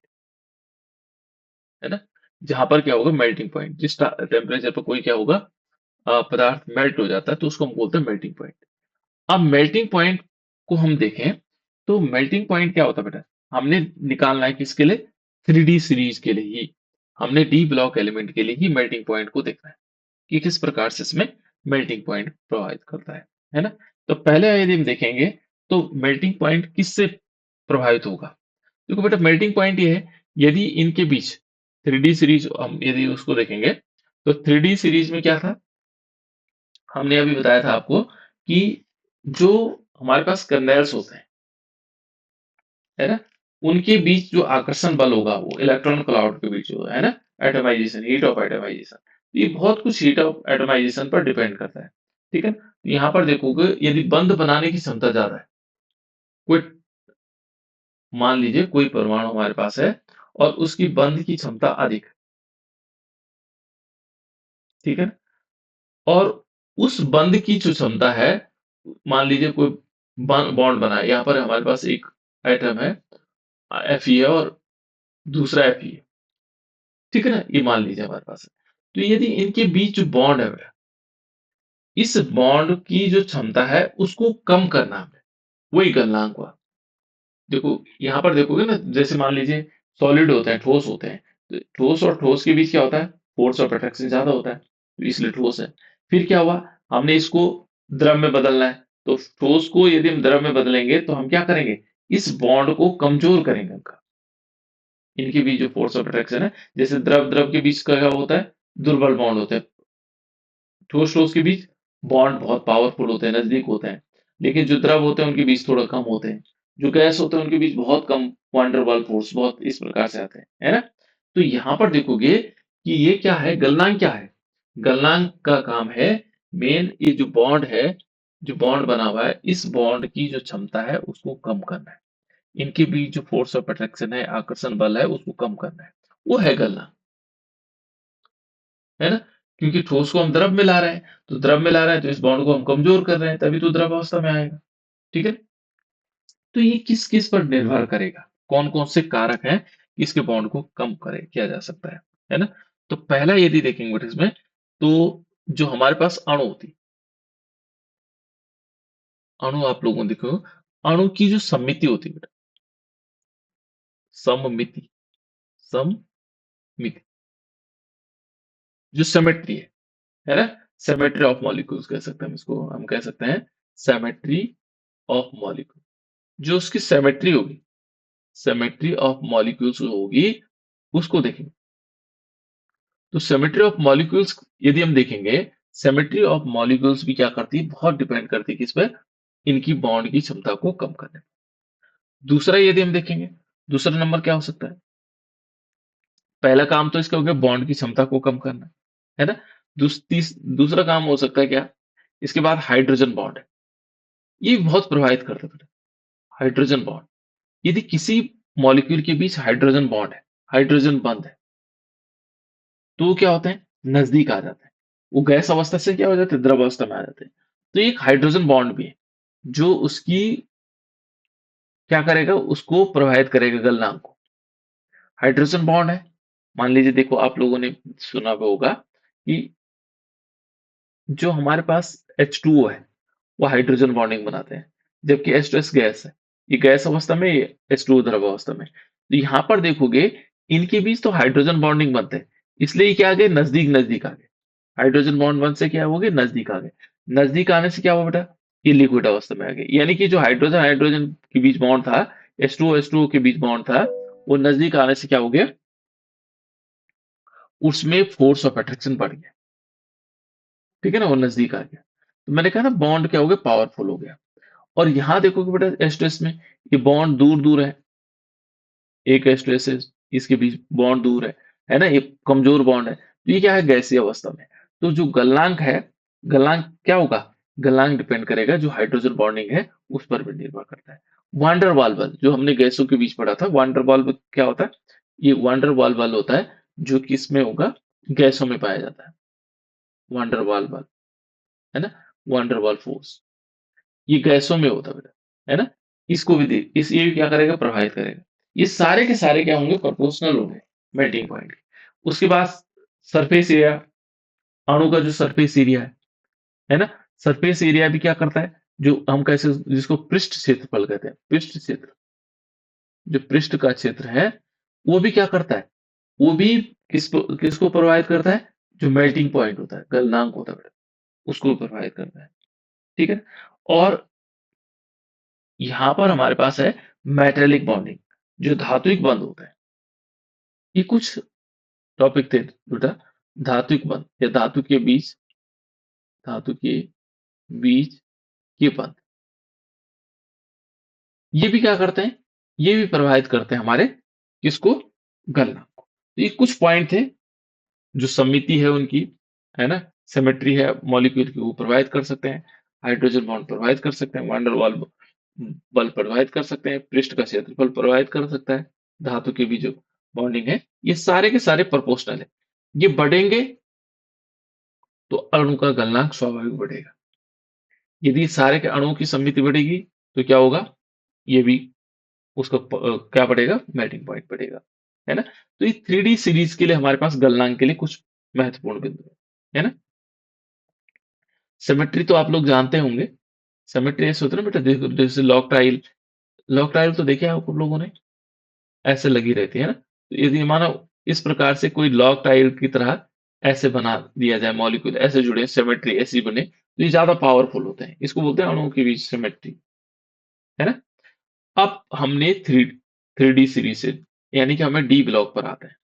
है ना? जहां पर क्या होगा? मेल्टिंग पॉइंट, जिस टेम्परेचर पर कोई क्या होगा, पदार्थ मेल्ट हो जाता है, तो उसको हम बोलते हैं मेल्टिंग पॉइंट। अब मेल्टिंग पॉइंट को हम देखें तो मेल्टिंग पॉइंट क्या होता है बेटा? हमने निकालना है किसके लिए? 3D सीरीज के लिए ही। हमने डी ब्लॉक एलिमेंट के लिए ही मेल्टिंग पॉइंट को देखना है कि किस प्रकार से इसमें मेल्टिंग पॉइंट प्रभावित करता है ना? तो पहले यदि हम देखेंगे तो मेल्टिंग पॉइंट किससे प्रभावित होगा? देखो बेटा, मेल्टिंग पॉइंट ये है, यदि इनके बीच 3D सीरीज हम यदि उसको देखेंगे, तो 3D सीरीज में क्या था? हमने अभी बताया था आपको कि जो हमारे पास कर्नेल्स होते हैं, है ना? उनके बीच जो आकर्षण बल होगा, वो इलेक्ट्रॉन क्लाउड के बीच जो है ना, एटमाइजेशन, हीट ऑफ एटमाइजेशन, ये बहुत कुछ हीट ऑफ एटमाइजेशन पर डिपेंड करता है। ठीक है? तो यहाँ पर देखोगे यदि बंध बनाने की क्षमता ज्यादा है, कोई, मान लीजिए कोई परमाणु हमारे पास है और उसकी बंध की क्षमता अधिक है, ठीक है? और उस बंध की जो क्षमता है, मान लीजिए कोई बॉन्ड बना है, यहाँ पर हमारे पास एक एटम है, Fe है और दूसरा Fe है, ठीक है ना? ये मान लीजिए हमारे पास है। तो यदि इनके बीच जो बॉन्ड है, इस बॉन्ड की जो क्षमता है उसको कम करना है, वही गलनांक हुआ। देखो यहाँ पर देखोगे ना, जैसे मान लीजिए सॉलिड होते हैं, ठोस होते हैं, तो ठोस और ठोस के बीच क्या होता है? फोर्स ऑफ अट्रैक्शन ज्यादा होता है, तो इसलिए ठोस है। फिर क्या हुआ? हमने इसको द्रव में बदलना है, तो ठोस को यदि हम द्रव में बदलेंगे तो हम क्या करेंगे? इस बॉन्ड को कमजोर करेंगे इनका, इनके बीच जो फोर्स ऑफ अट्रैक्शन है। जैसे द्रव द्रव के बीच का क्या होता है? दुर्बल बॉन्ड होते हैं। ठोस ठोस के बीच बॉन्ड बहुत पावरफुल होते हैं, नजदीक होते हैं। लेकिन जो द्रव होते हैं उनके बीच थोड़ा कम होते हैं। जो गैस होते हैं उनके बीच बहुत कम वंडरबल फोर्स, बहुत इस प्रकार से आते हैं, है ना? तो यहाँ पर देखोगे कि ये क्या है? गलनांक क्या है? गलनांक का काम है मेन, ये जो बॉन्ड है, जो बॉन्ड बना हुआ है, इस बॉन्ड की जो क्षमता है उसको कम करना है। इनके बीच जो फोर्स ऑफ अट्रैक्शन है, आकर्षण बल है, उसको कम करना है, वो है गलनांक, है ना? क्योंकि ठोस को हम द्रव में ला रहे हैं, तो द्रव में ला रहे हैं तो इस बॉन्ड को हम कमजोर कर रहे हैं, तभी तो द्रव अवस्था में आएगा। ठीक है? तो ये किस किस पर निर्भर करेगा? कौन कौन से कारक हैं कि इसके बॉन्ड को कम करे किया जा सकता है ना? तो पहला यदि देखेंगे बेटा इसमें, तो जो हमारे पास अणु होती है, अणु आप लोगों ने देखो, अणु की जो सममिति होती है बेटा, सममिति, सममिति, जो सिमेट्री है ना, सिमेट्री ऑफ मॉलिक्यूल्स कह सकते हैं हम इसको, हम कह सकते हैं सिमेट्री ऑफ मॉलिक्यूल। जो उसकी सिमेट्री होगी, सिमेट्री ऑफ मॉलिक्यूल्स होगी, उसको देखेंगे। तो सिमेट्री ऑफ मॉलिक्यूल्स यदि हम देखेंगे, सिमेट्री ऑफ मॉलिक्यूल्स भी क्या करती है, बहुत डिपेंड करती है किस पर, इनकी बॉन्ड की क्षमता को कम करने पर। दूसरा यदि हम देखेंगे, दूसरा नंबर क्या हो सकता है, पहला काम तो इसका हो गया बॉन्ड की क्षमता को कम करना, है ना। दूसरा काम हो सकता है क्या, इसके बाद हाइड्रोजन बॉन्ड है, ये बहुत प्रभावित करता है। हाइड्रोजन बॉन्ड, यदि किसी मॉलिक्यूल के बीच हाइड्रोजन बॉन्ड है, हाइड्रोजन बंद है, तो वो क्या होते हैं, नजदीक आ जाते हैं। वो गैस अवस्था से क्या हो जाते हैं, द्रव अवस्था में आ जाते हैं। तो एक हाइड्रोजन बॉन्ड भी है, जो उसकी क्या करेगा, उसको प्रभावित करेगा गलनांक को। हाइड्रोजन बॉन्ड है, मान लीजिए देखो आप लोगों ने सुना भी होगा कि जो हमारे पास H2O है, वो हाइड्रोजन बॉन्डिंग बनाते हैं, जबकि H2S गैस है। ये गैस अवस्था में, ये H2O द्रव अवस्था में। तो यहाँ पर देखोगे, इनके बीच तो हाइड्रोजन बॉन्डिंग बनते हैं, इसलिए ये क्या आ गए, नजदीक नजदीक आ गए। हाइड्रोजन बॉन्ड वन से क्या हो गए, नजदीक आ गए। नजदीक आने से क्या हुआ बेटा, ये लिक्विड अवस्था में आ गए। यानी कि जो हाइड्रोजन हाइड्रोजन के बीच बॉन्ड था, H2O के बीच बॉन्ड था, वो नजदीक आने से क्या हो गया, उसमें फोर्स ऑफ अट्रैक्शन बढ़ गया। ठीक है ना, वो नजदीक आ गया। तो मैंने कहा ना, बॉन्ड क्या हो गया, पावरफुल हो गया। और यहां देखो कि बेटा H2S में ये बॉन्ड दूर दूर एक H2S है, इसके बीच बॉन्ड दूर है ना, ये कमजोर बॉन्ड है। तो ये क्या है, गैसीय अवस्था में। तो जो गलनांक है, गलनांक क्या होगा, गलनांक डिपेंड करेगा, जो हाइड्रोजन बॉन्डिंग है उस पर भी निर्भर करता है। वांडर वाल बल, जो हमने गैसों के बीच पढ़ा था, वांडर वाल बल क्या होता है, ये वांडर वाल बल होता है, जो कि इसमें होगा, गैसों में पाया जाता है, वांडर वाल बल, है ना, वांडर वाल फोर्स, ये गैसों में होता है ना। इसको भी इस ये भी क्या करेगा, प्रभावित करेगा। ये सारे के सारे क्या होंगे, प्रोपोर्शनल होंगे मेल्टिंग पॉइंट के। उसके बाद सरफेस एरिया, अणु का जो सरफेस एरिया है ना, सरफेस एरिया भी क्या करता है, जो हम कैसे, जिसको पृष्ठ क्षेत्रफल कहते हैं, पृष्ठ क्षेत्र, जो पृष्ठ का क्षेत्र है, वो भी क्या करता है, वो भी किसको प्रभावित करता है, जो मेल्टिंग पॉइंट होता है, गलनांक होता है, उसको प्रभावित करता है। ठीक है। और यहां पर हमारे पास है मेटेलिक बॉन्डिंग, जो धात्विक बंध होता है। ये कुछ टॉपिक थे बेटा, धात्विक बंध या धातु के बीच के बंध, ये भी क्या करते हैं, ये भी प्रभावित करते हैं हमारे किसको, गलनांक को। तो ये कुछ पॉइंट थे, जो समिति है उनकी, है ना, सिमेट्री है मॉलिक्यूल की, वो प्रभावित कर सकते हैं। हाइड्रोजन बॉन्ड प्रभावित कर सकते हैं, वांडर वाल बल प्रभावित कर सकते हैं, पृष्ठ का क्षेत्रफल प्रभावित कर सकता है, धातु के बीच जो बॉन्डिंग है, ये सारे के सारे प्रोपोर्शनल है। ये बढ़ेंगे तो अणु का गलनांक स्वाभाविक बढ़ेगा। यदि सारे के अणुओं की समिति बढ़ेगी, तो क्या होगा, ये भी उसका क्या बढ़ेगा, मेल्टिंग पॉइंट बढ़ेगा, है ना। तो ये 3D सीरीज के लिए हमारे पास गलनांक के लिए कुछ महत्वपूर्ण बिंदु है ना। सिमेट्री तो आप लोग जानते होंगे, सिमेट्री ऐसे होता है ना बेटा, जैसे लॉक टाइल, लॉक टाइल तो देखे आप लोगों ने, ऐसे लगी रहती है ना। तो यदि मानो इस प्रकार से कोई लॉक टाइल की तरह ऐसे बना दिया जाए, मॉलिक्यूल ऐसे जुड़े, सिमेट्री ऐसी बने, तो ये ज्यादा पावरफुल होते हैं, इसको बोलते हैं अणुओं के बीच सिमेट्री, है ना। अब हमने थ्री डी सीरीज से, यानी कि हमें डी ब्लॉक पर आते हैं।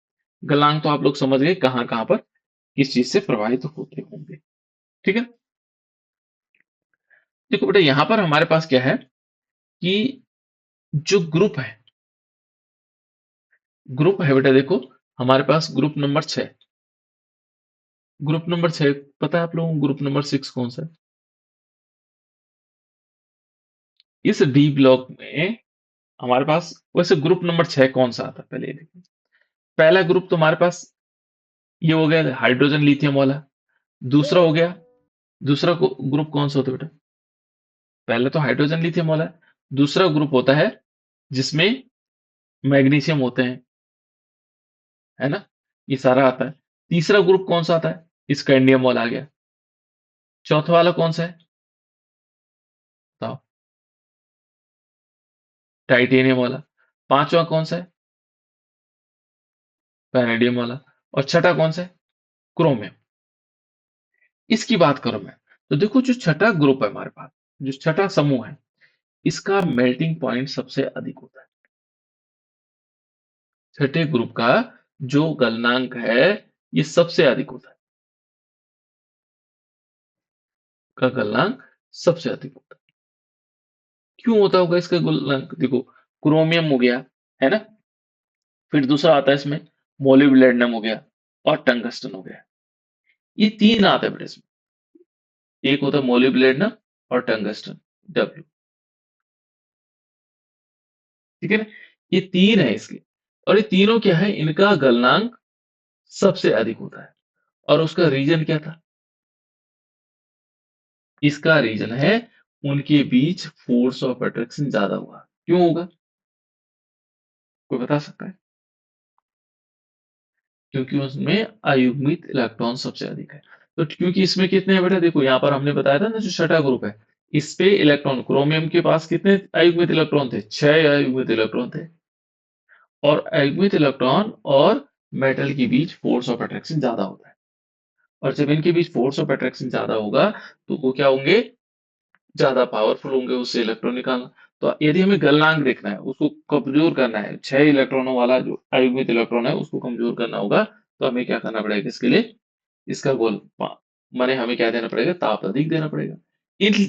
गलनांक तो आप लोग समझ गए कहाँ कहाँ पर किस चीज से प्रभावित होते होंगे। ठीक है। देखो बेटा, यहां पर हमारे पास क्या है कि जो ग्रुप है बेटा, देखो हमारे पास ग्रुप नंबर 6, ग्रुप नंबर 6 पता है आप लोगों को, ग्रुप नंबर 6 कौन सा है? इस डी ब्लॉक में हमारे पास वैसे ग्रुप नंबर 6 कौन सा आता है, पहले ये देखिए। पहला ग्रुप तो हमारे पास ये हो गया, हाइड्रोजन लिथियम वाला। दूसरा हो गया, दूसरा ग्रुप कौन सा होता है बेटा, पहले तो हाइड्रोजन लिथियम वाला है। दूसरा ग्रुप होता है जिसमें मैग्नीशियम होते हैं, है ना, ये सारा आता है। तीसरा ग्रुप कौन सा आता है? स्कैंडियम वाला आ गया। चौथा वाला कौन सा है? बताओ। टाइटेनियम वाला। पांचवा कौन सा है? पैनेडियम वाला। और छठा कौन सा है? क्रोमियम। इसकी बात करूं मैं, तो देखो जो छठा ग्रुप है हमारे पास, जो छठा समूह है, इसका मेल्टिंग पॉइंट सबसे अधिक होता है। छठे ग्रुप का जो गलनांक है, ये सबसे अधिक होता है। का गलनांक सबसे अधिक होता है। क्यों होता होगा इसका गलनांक? देखो, क्रोमियम हो गया, है ना? फिर दूसरा आता है इसमें मोलिब्डेनम हो गया, और टंगस्टन हो गया। ये तीन आते हैं बेटे इसमें। एक होता है मोलिब्डेनम और टंगस्टन, डब्ल्यू। ठीक है ना? ये तीन है इसके। और ये तीनों क्या है, इनका गलनांक सबसे अधिक होता है। और उसका रीजन क्या था? इसका रीजन है, उनके बीच फोर्स ऑफ अट्रैक्शन ज्यादा हुआ। क्यों होगा? कोई बता सकता है? क्योंकि उसमें अयुग्मित इलेक्ट्रॉन सबसे अधिक है। तो क्योंकि इसमें कितने हैं बेटा, देखो यहाँ पर हमने बताया था ना, जो छठा ग्रुप है, इस पे इलेक्ट्रॉन, क्रोमियम के पास कितने अयुग्मित इलेक्ट्रॉन थे? 6 अयुग्मित इलेक्ट्रॉन थे। और अयुग्मित इलेक्ट्रॉन और मेटल के बीच फोर्स ऑफ अट्रैक्शन ज्यादा होता है। और जब इनके बीच फोर्स ऑफ अट्रैक्शन ज्यादा होगा, तो वो क्या होंगे? ज्यादा पावरफुल होंगे उससे इलेक्ट्रॉन निकालना। तो यदि हमें गलनांक देखना है, उसको कमजोर करना है, 6 इलेक्ट्रॉनों वाला जो अयुग्मित इलेक्ट्रॉन है उसको कमजोर करना होगा, तो हमें क्या करना पड़ेगा इसके लिए? इसका माने हमें क्या देना पड़ेगा? ताप अधिक देना पड़ेगा।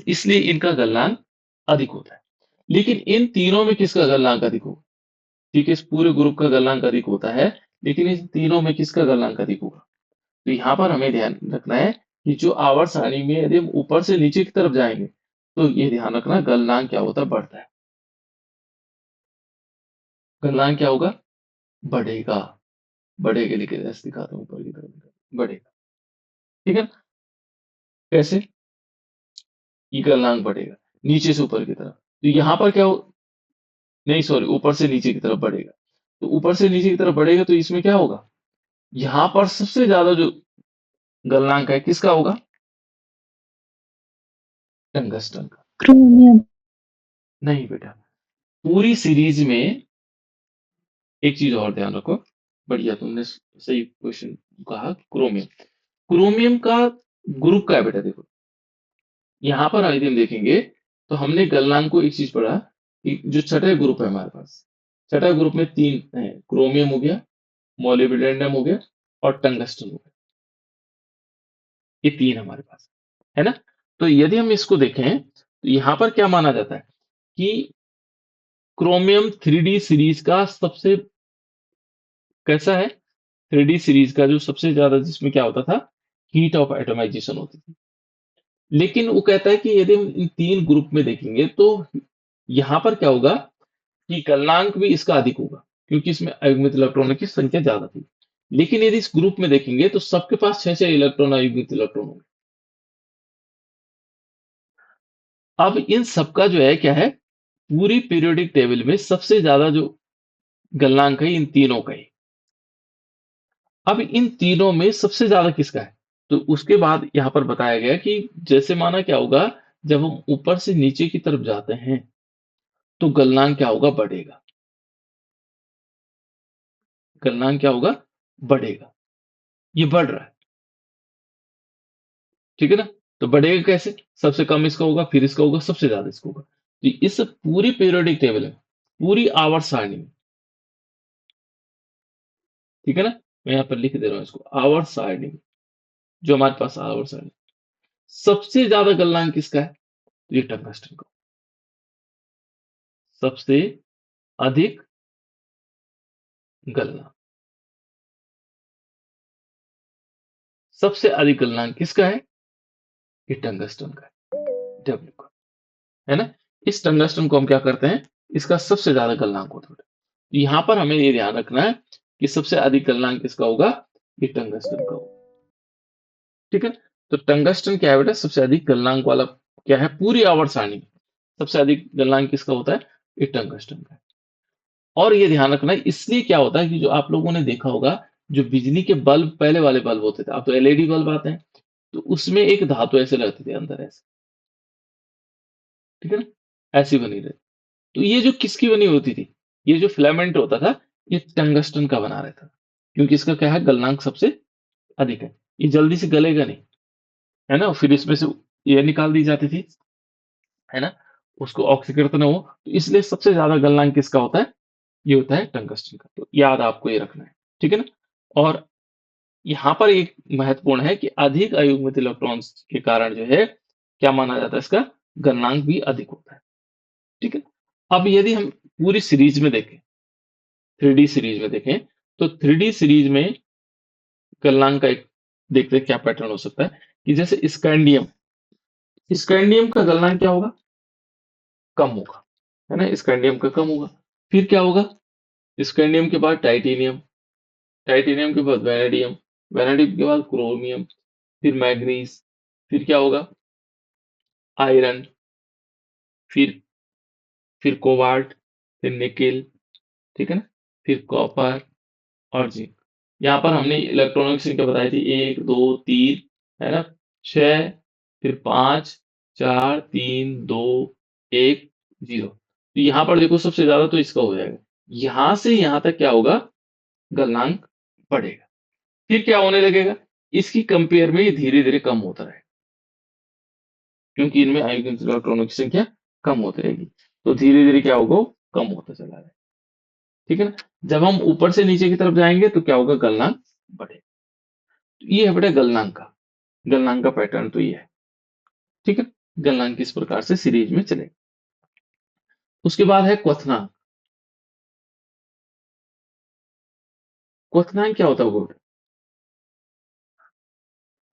इसलिए इनका गलनांक अधिक होता है। लेकिन इन तीनों में किसका गलनांक अधिक होगा? ठीक है, इस पूरे ग्रुप का गलनांक अधिक होता है, लेकिन इन तीनों में किसका गलनांक अधिक होगा? तो यहाँ पर हमें ध्यान रखना है कि जो आवर्त सारणी में यदि हम ऊपर से नीचे की तरफ जाएंगे, तो ये ध्यान रखना, गलनांक क्या होता है? बढ़ता है। गलनांक क्या होगा? बढ़ेगा। बढ़ेगा, लेकिन ऐसे दिखाता हूँ, ऊपर की तरफ बढ़ेगा। ठीक है ना? कैसे? ये गलनांक बढ़ेगा नीचे से ऊपर की तरफ। तो यहाँ पर क्या हो, नहीं सॉरी, ऊपर से नीचे की तरफ बढ़ेगा। तो ऊपर से नीचे की तरफ बढ़ेगा, तो इसमें क्या होगा? यहाँ पर सबसे ज्यादा जो गलनांक है किसका होगा? टंगस्टन का। क्रोमियम। नहीं बेटा, पूरी सीरीज में एक चीज और ध्यान रखो। बढ़िया, तुमने सही क्वेश्चन कहा। क्रोमियम, क्रोमियम का ग्रुप का है बेटा। देखो यहाँ पर यदि हम देखेंगे, तो हमने गलनांक को एक चीज पढ़ा, कि जो छठे ग्रुप है हमारे पास, छठा ग्रुप में तीन है, क्रोमियम हो गया, मोलिब्डेनम हो गया, और टंगस्टन हो गया। ये तीन हमारे पास है ना? तो यदि हम इसको देखें, तो यहाँ पर क्या माना जाता है कि क्रोमियम 3D सीरीज का सबसे कैसा है? 3D सीरीज का जो सबसे ज्यादा, जिसमें क्या होता था? हीट ऑफ एटमाइजेशन होती थी। लेकिन वो कहता है कि यदि हम इन तीन ग्रुप में देखेंगे, तो यहाँ पर क्या होगा कि गलनांक भी इसका अधिक होगा, क्योंकि इसमें अयुग्मित इलेक्ट्रॉनों की संख्या ज्यादा थी। लेकिन यदि इस ग्रुप में देखेंगे, तो सबके पास 6 6 इलेक्ट्रॉन, अयुग्मित इलेक्ट्रॉन होंगे। अब इन सबका जो है क्या है, पूरी पीरियोडिक टेबल में सबसे ज्यादा जो गलनांक है, इन तीनों का ही। अब इन तीनों में सबसे ज्यादा किसका है? तो उसके बाद यहां पर बताया गया कि जैसे माना क्या होगा, जब हम ऊपर से नीचे की तरफ जाते हैं, तो गलनांक क्या होगा? बढ़ेगा। गलनांक क्या होगा? बढ़ेगा। ये बढ़ रहा है। ठीक है ना? तो बढ़ेगा कैसे? सबसे कम इसका होगा, फिर इसका होगा, सबसे ज्यादा इसका होगा। तो इस पूरी पीरियोडिक टेबल में, पूरी आवर्त सारणी में, ठीक है ना, मैं यहाँ पर लिख दे रहा हूँ इसको, आवर्त सारणी में, जो हमारे पास आवर्त सारणी, सबसे ज्यादा गलनांक किसका है? तो ये टंगस्टन का। सबसे अधिक गलनांक, सबसे अधिक गलनांक किसका है? ये टंगस्टन का है, डब्ल्यू का। है ना? इस टंगस्टन को हम क्या करते हैं, इसका सबसे ज्यादा गलनांक होता है। तो यहां पर हमें ये ध्यान रखना है कि सबसे अधिक गलनांक किसका होगा? ये टंगस्टन का होगा। ठीक है? तो टंगस्टन क्या है बेटा? सबसे अधिक गलनांक वाला क्या है पूरी आवर्त सारणी में? सबसे अधिक गलनांक किसका होता है? ये टंगस्टन का है। और ये ध्यान रखना है, इसलिए क्या होता है कि जो आप लोगों ने देखा होगा जो बिजली के बल्ब पहले वाले बल्ब होते थे, अब तो एलईडी बल्ब आते हैं, तो उसमें एक धातु ऐसे रहती थी अंदर ऐसे, ठीक है ना? ऐसी बनी रहती। तो ये जो किसकी बनी होती थी? ये जो फिलामेंट होता था, ये टंगस्टन का बना रहता था, क्योंकि इसका क्या है, गलनांक सबसे अधिक है। ये जल्दी से गलेगा नहीं, है ना? फिर इसमें से ये निकाल दी जाती थी, है ना? उसको ऑक्सीकृत ना हो, तो इसलिए सबसे ज्यादा गलनांक किसका होता है? ये होता है टंगस्टन का। तो याद आपको ये रखना है, ठीक है ना? और यहाँ पर एक महत्वपूर्ण है कि अधिक अयुग्मित इलेक्ट्रॉन्स के कारण जो है, क्या माना जाता है, इसका गलनांक भी अधिक होता है, ठीक है? अब यदि हम पूरी सीरीज में देखें, थ्री डी सीरीज में देखें, तो थ्री डी सीरीज में गलनांक का एक देखते हैं क्या पैटर्न हो सकता है, कि जैसे स्कैंडियम, स्कैंडियम का गलनांक क्या होगा? कम होगा, है ना? स्कैंडियम का कम होगा। फिर क्या होगा? स्कैंडियम के बाद टाइटेनियम, टाइटेनियम के बाद वैनेडियम, वैनेडियम के बाद क्रोमियम, फिर मैग्नीज, फिर क्या होगा? आयरन, फिर कोबाल्ट, फिर निकेल, ठीक है ना? फिर कॉपर और जिंक। यहाँ पर हमने इलेक्ट्रॉनिक संख्या बताई थी, 1 2 3, है ना? 6, फिर 5 4 3 2 1 0। तो यहाँ पर देखो सबसे ज्यादा तो इसका हो जाएगा। यहाँ से यहाँ तक क्या होगा? गलनांक बढ़ेगा। फिर क्या होने लगेगा? इसकी कंपेयर में ये धीरे धीरे कम होता रहेगा, क्योंकि इनमें आयोगन इलेक्ट्रॉनों की संख्या कम होती रहेगी। तो धीरे धीरे क्या होगा? वो कम होता चला जाएगा, ठीक है ना? जब हम ऊपर से नीचे की तरफ जाएंगे तो क्या होगा? गलनांक बढ़ेगा। तो ये है बेटा गलनांक का, गलनांक का पैटर्न तो ये है, ठीक है? गलनांक किस प्रकार से सीरीज में चलेगा। उसके बाद है क्वथनांक। क्वथनांक क्या होता है वो?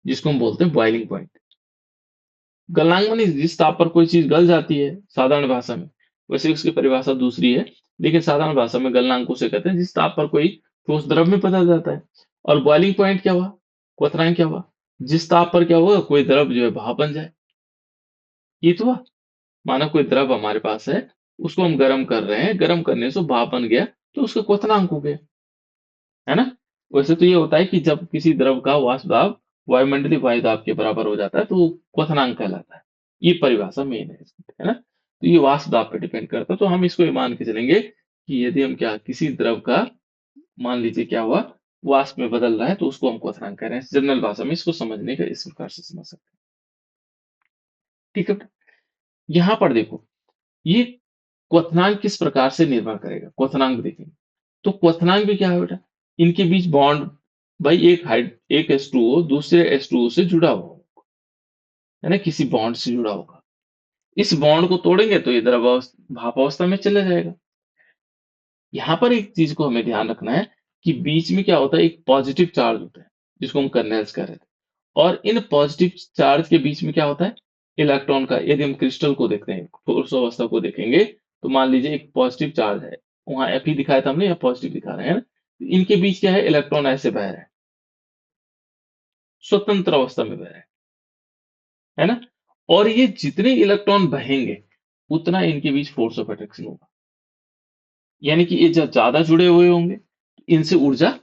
जिसको हम बोलते हैं बॉइलिंग पॉइंट। गलनांक माने जिस ताप पर कोई चीज गल जाती है साधारण भाषा में, वैसे उसकी परिभाषा दूसरी है, लेकिन साधारण भाषा में गलनांक उसे कहते हैं जिस ताप पर कोई ठोस द्रव में बदल जाता है। और बॉइलिंग पॉइंट क्या हुआ? क्वथनांक क्या हुआ? जिस ताप पर क्या हुआ, कोई द्रव जो है भाप बन जाए। ये तो हुआ, माना कोई द्रव हमारे पास है, उसको हम गर्म कर रहे हैं, गर्म करने से भाप बन गया, तो उसका क्वथनांक हो गया, है ना? वैसे तो ये होता है कि जब किसी द्रव का वाष्प दाब वायुमंडलीय वायु दाब के बराबर हो जाता है, तो वो क्वथनांक कहलाता है। ये परिभाषा मेन है इसकी, है ना? तो ये वाष्प दाब पे डिपेंड करता है। तो हम इसको ये मान के चलेंगे कि यदि हम क्या, किसी द्रव का, मान लीजिए क्या हुआ, वाष्प में बदल रहा है, तो उसको हम क्वथनांक कह रहे हैं। जनरल भाषा में इसको समझने का इस प्रकार से समझ सकते हैं, ठीक है? यहाँ पर देखो, ये क्वथनांक किस प्रकार से निर्भर करेगा, क्वथनांक देखेंगे। तो क्वथनांक भी क्या है बेटा? इनके बीच बॉन्ड, भाई एक H2O दूसरे H2O से जुड़ा हुआ होगा, है ना? किसी बॉन्ड से जुड़ा होगा। इस बॉन्ड को तोड़ेंगे तो ये भाप अवस्था में चला जाएगा। यहाँ पर एक चीज को हमें ध्यान रखना है कि बीच में क्या होता है, एक पॉजिटिव चार्ज होता है, जिसको हम कर्नेल्स कह रहे थे। और इन पॉजिटिव चार्ज के बीच में क्या होता है? इलेक्ट्रॉन का, यदि हम क्रिस्टल को देखते हैं, ठोस अवस्था को देखेंगे, तो मान लीजिए एक पॉजिटिव चार्ज है, वहां Fe दिखाया था हमने, या पॉजिटिव दिखा रहे हैं ना? तो इनके बीच क्या है? इलेक्ट्रॉन ऐसे बह रहे हैं, स्वतंत्र अवस्था में बह रहे हैं, है ना? और ये जितने इलेक्ट्रॉन बहेंगे, उतना इनके बीच फोर्स ऑफ अट्रैक्शन होगा। यानी कि ये जब ज्यादा जुड़े हुए होंगे, इनसे ऊर्जा,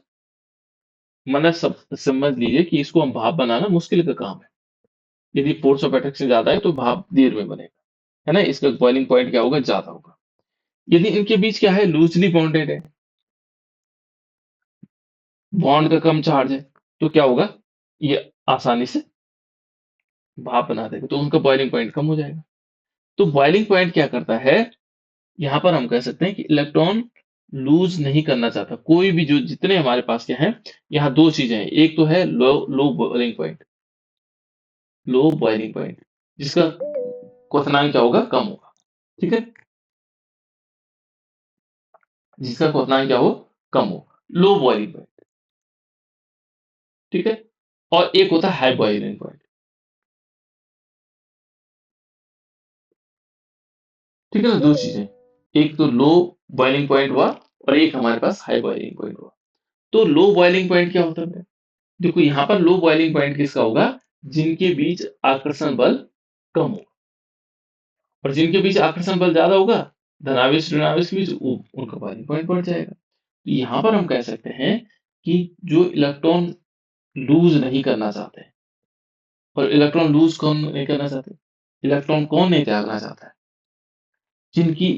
मतलब सब समझ लीजिए कि इसको हम भाप बनाना मुश्किल का काम है। यदि फोर्स ऑफ अट्रैक्शन ज्यादा है तो भाप देर में बनेगा, है ना? इसका बॉइलिंग पॉइंट क्या होगा? ज्यादा होगा। यदि इनके बीच क्या है? लूजली बॉन्डेड है, बॉन्ड का कम चार्ज है, तो क्या होगा? ये आसानी से भाप बना देगा, तो उनका बॉइलिंग पॉइंट कम हो जाएगा। तो बॉइलिंग पॉइंट क्या करता है? यहाँ पर हम कह सकते हैं कि इलेक्ट्रॉन लूज नहीं करना चाहता, कोई भी, जो जितने हमारे पास क्या है, यहाँ दो चीजें हैं। एक तो है low low boiling point, low boiling point, जिसका क्वथनांक क्या होगा? कम होगा, ठीक है? जिसका क्वथनांक क्या हो? कम हो, लो बॉइलिंग पॉइंट, ठीक है? और एक होता है हाई बॉइलिंग पॉइंट, ठीक है ना? दो चीजें, एक तो लो बॉइलिंग पॉइंट हुआ, और एक हमारे पास हाई बॉइलिंग पॉइंट हुआ। तो लो बॉइलिंग पॉइंट क्या होता है? देखो यहाँ पर लो बॉइलिंग पॉइंट किसका होगा? जिनके बीच आकर्षण बल कम होगा, और जिनके बीच आकर्षण बल ज्यादा होगा, धनावेश ऋणावेश के बीच, उनका बॉइलिंग पॉइंट बढ़ जाएगा। तो यहाँ पर हम कह सकते हैं कि जो इलेक्ट्रॉन लूज नहीं करना चाहते हैं। और इलेक्ट्रॉन लूज कौन नहीं करना चाहते? इलेक्ट्रॉन कौन नहीं त्यागना चाहता है? जिनकी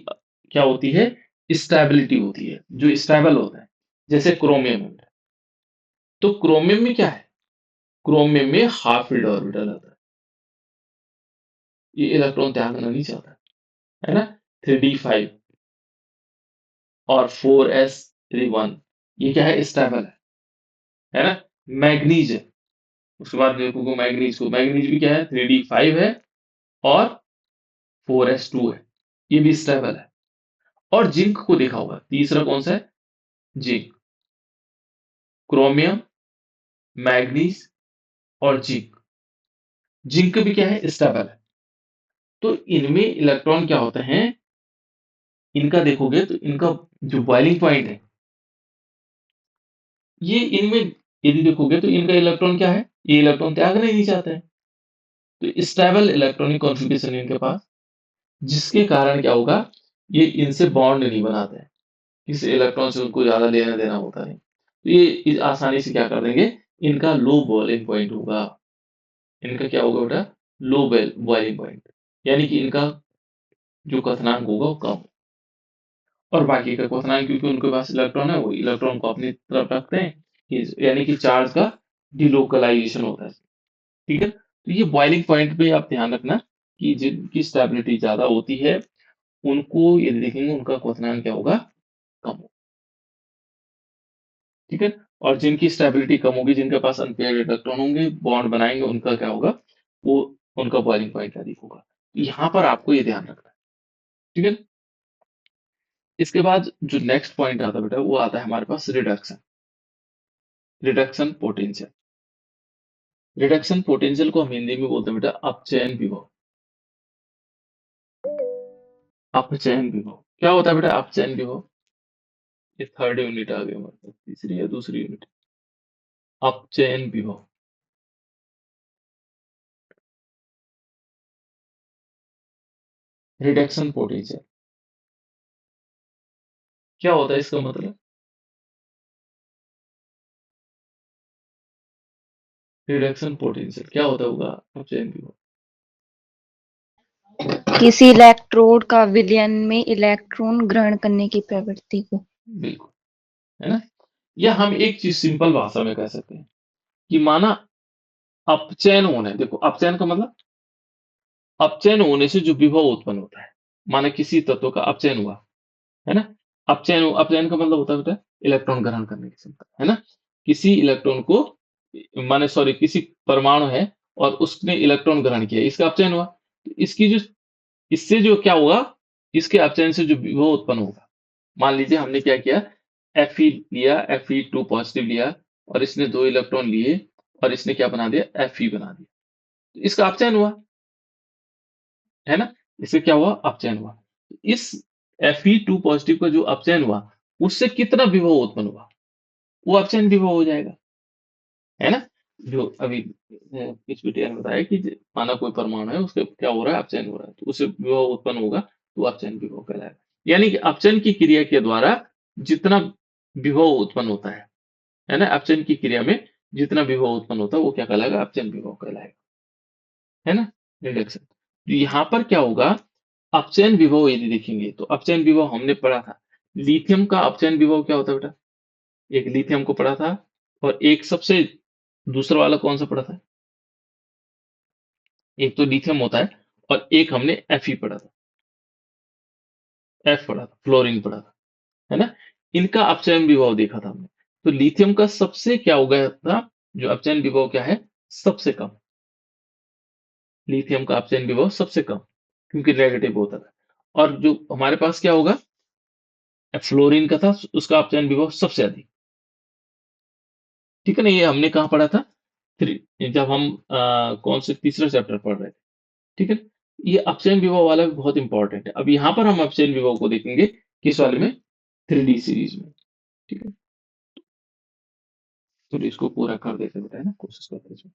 क्या होती है? स्टेबिलिटी होती है, जो स्टेबल होता है, जैसे क्रोमियम है। तो क्रोमियम में क्या है? क्रोमियम में हाफ फील्ड ऑर्बिटल आता है। ये इलेक्ट्रॉन त्यागना नहीं चाहता, है ना? 3d5 और 4s3 1, ये क्या है? स्टेबल है ना? मैग्नीज है। उसके बाद देखोगे मैग्नीज भी क्या है? 3d5 है और 4s2 है, ये भी स्टेबल है। और जिंक को देखा होगा, तीसरा कौन सा है? जिंक। क्रोमियम, मैग्नीज और जिंक। जिंक भी क्या है? स्टेबल है। तो इनमें इलेक्ट्रॉन क्या होते हैं? इनका देखोगे तो इनका जो बॉइलिंग पॉइंट है, ये इनमें यदि देखोगे तो इनका इलेक्ट्रॉन क्या है? ये इलेक्ट्रॉन त्यागना ही नहीं चाहते हैं। तो स्टेबल इलेक्ट्रॉनिक कॉन्फ़िगरेशन है इनके पास, जिसके कारण क्या होगा? ये इनसे बॉन्ड नहीं बनाते हैं। इस इलेक्ट्रॉन से उनको ज़्यादा लेना-देना होता नहीं। तो ये आसानी से क्या कर देंगे? इनका लो बॉइलिंग पॉइंट होगा। इनका क्या होगा बेटा? लो बॉइलिंग पॉइंट। यानी कि इनका जो क्वथनांक होगा वो कम। और बाकी का क्वथनांक, क्योंकि उनके पास इलेक्ट्रॉन है, वो इलेक्ट्रॉन को अपनी तरफ रखते हैं, यानी कि चार्ज का डिलोकलाइजेशन होता है। ठीक है? तो ये बॉइलिंग पॉइंट पे आप ध्यान रखना कि जिनकी स्टेबिलिटी ज़्यादा होती है, उनको यदि देखेंगे उनका क्वथनांक क्या होगा? कम होगा। ठीक है? और जिनकी स्टेबिलिटी कम होगी, जिनके पास अनपेयर्ड इलेक्ट्रॉन होंगे, बॉन्ड बनाएँगे, उनका क्या होगा? वो उनका बॉइलिंग पॉइंट अधिक होगा। यहाँ पर आपको ये ध्यान रखना है। ठीक है? इसके बाद जो नेक्स्ट पॉइंट आता है बेटा, वो आता है हमारे पास reduction. Reduction potential. Reduction potential को हम हिंदी में बोलते हैं बेटा अपचयन विभव। अपचयन विभव क्या होता है बेटा? अपचयन विभव, ये थर्ड यूनिट आ गया, मतलब तीसरी या दूसरी यूनिट। अपचयन विभव, रिडक्शन पोटेंशियल क्या होता है? इसका मतलब रिडक्शन पोटेंशियल क्या होता होगा अपचयन विभव? किसी इलेक्ट्रोड का विलयन में इलेक्ट्रॉन ग्रहण करने की प्रवृत्ति को। बिल्कुल, है ना? या हम एक चीज सिंपल भाषा में कह सकते हैं कि माना अपचयन होना है। देखो, अपचयन का मतलब अपचयन होने से जो विभव उत्पन्न होता है। माना किसी तत्व का अपचयन हुआ, है ना? अपचयन का मतलब होता है बेटा इलेक्ट्रॉन ग्रहण करने की क्षमता, है ना? किसी इलेक्ट्रॉन को, माने सॉरी, किसी परमाणु है और उसने इलेक्ट्रॉन ग्रहण किया, इसका अपचयन हुआ। तो इसकी जो इससे जो क्या होगा? इसके अपचयन से जो विभव उत्पन्न होगा। मान लीजिए हमने क्या किया? Fe लिया, Fe2 पॉजिटिव लिया और इसने 2 इलेक्ट्रॉन लिए और इसने क्या बना दिया? Fe बना दिया। तो इसका अपचयन हुआ, है ना? इससे क्या हुआ? अपचयन हुआ। इस Fe2 पॉजिटिव का जो अपचयन हुआ, उससे कितना विभव उत्पन्न हुआ? वो अपचयन विभव हो जाएगा, है ना? जो अभी इस वीडियो में बताया कि माना कोई परमाणु है, उसका क्या हो रहा है? अपचयन हो रहा है, तो उससे विभव उत्पन्न होगा, तो अपचयन विभव कहलाएगा। यानी कि अपचयन की क्रिया के द्वारा जितना विभव उत्पन्न होता है ना? अपचयन की क्रिया में जितना विभव उत्पन्न होता है, वो क्या कहलाएगा? अपचयन विभव कहलाएगा, है ना? रिडक्शन। तो यहाँ पर क्या होगा? अपचयन विभव यदि देखेंगे तो अपचयन विभव हमने पढ़ा था। लिथियम का अपचयन विभव क्या होता है बेटा? एक लिथियम को पढ़ा था और एक सबसे दूसरा वाला कौन सा पढ़ा था? एक तो लिथियम होता है और एक हमने Fe पढ़ा था, F पढ़ा था, फ्लोरीन पढ़ा था, है ना? इनका अपचयन विभव देखा था हमने। तो लिथियम का सबसे क्या हो गया था? जो अपचयन विभव क्या है? सबसे कम। लिथियम का अपचयन विभव सबसे कम, क्योंकि नेगेटिव होता था। और जो हमारे पास क्या होगा? फ्लोरीन का था, उसका अपचयन विभव सबसे अधिक। ठीक है ना? ये हमने कहाँ पढ़ा था? जब हम कौन से तीसरा चैप्टर पढ़ रहे थे। ठीक है? ये अपचयन विभव वाला भी बहुत इंपॉर्टेंट है। अब यहाँ पर हम अपचयन विभव को देखेंगे किस वाले में? 3D सीरीज में। ठीक है? तो इसको पूरा कर देते बेटा, है ना? कोशिश करते हैं।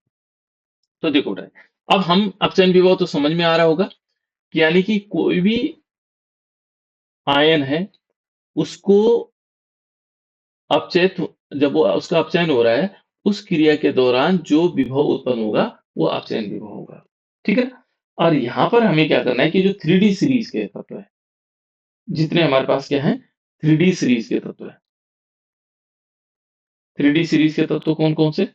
तो देखो बेटा, अब हम अपचयन विभव तो समझ में आ रहा होगा कि यानी कि कोई भी आयन है, उसको अपचयित जब वो उसका अपचयन हो रहा है, उस क्रिया के दौरान जो विभव उत्पन्न होगा, वो अपचयन विभव होगा। ठीक है? और यहाँ पर हमें क्या करना है कि जो 3D सीरीज़ के तत्व हैं, जितने हमारे पास क्या हैं, 3D सीरीज़ के तत्व हैं। 3D सीरीज़ के तत्व कौन-कौन से?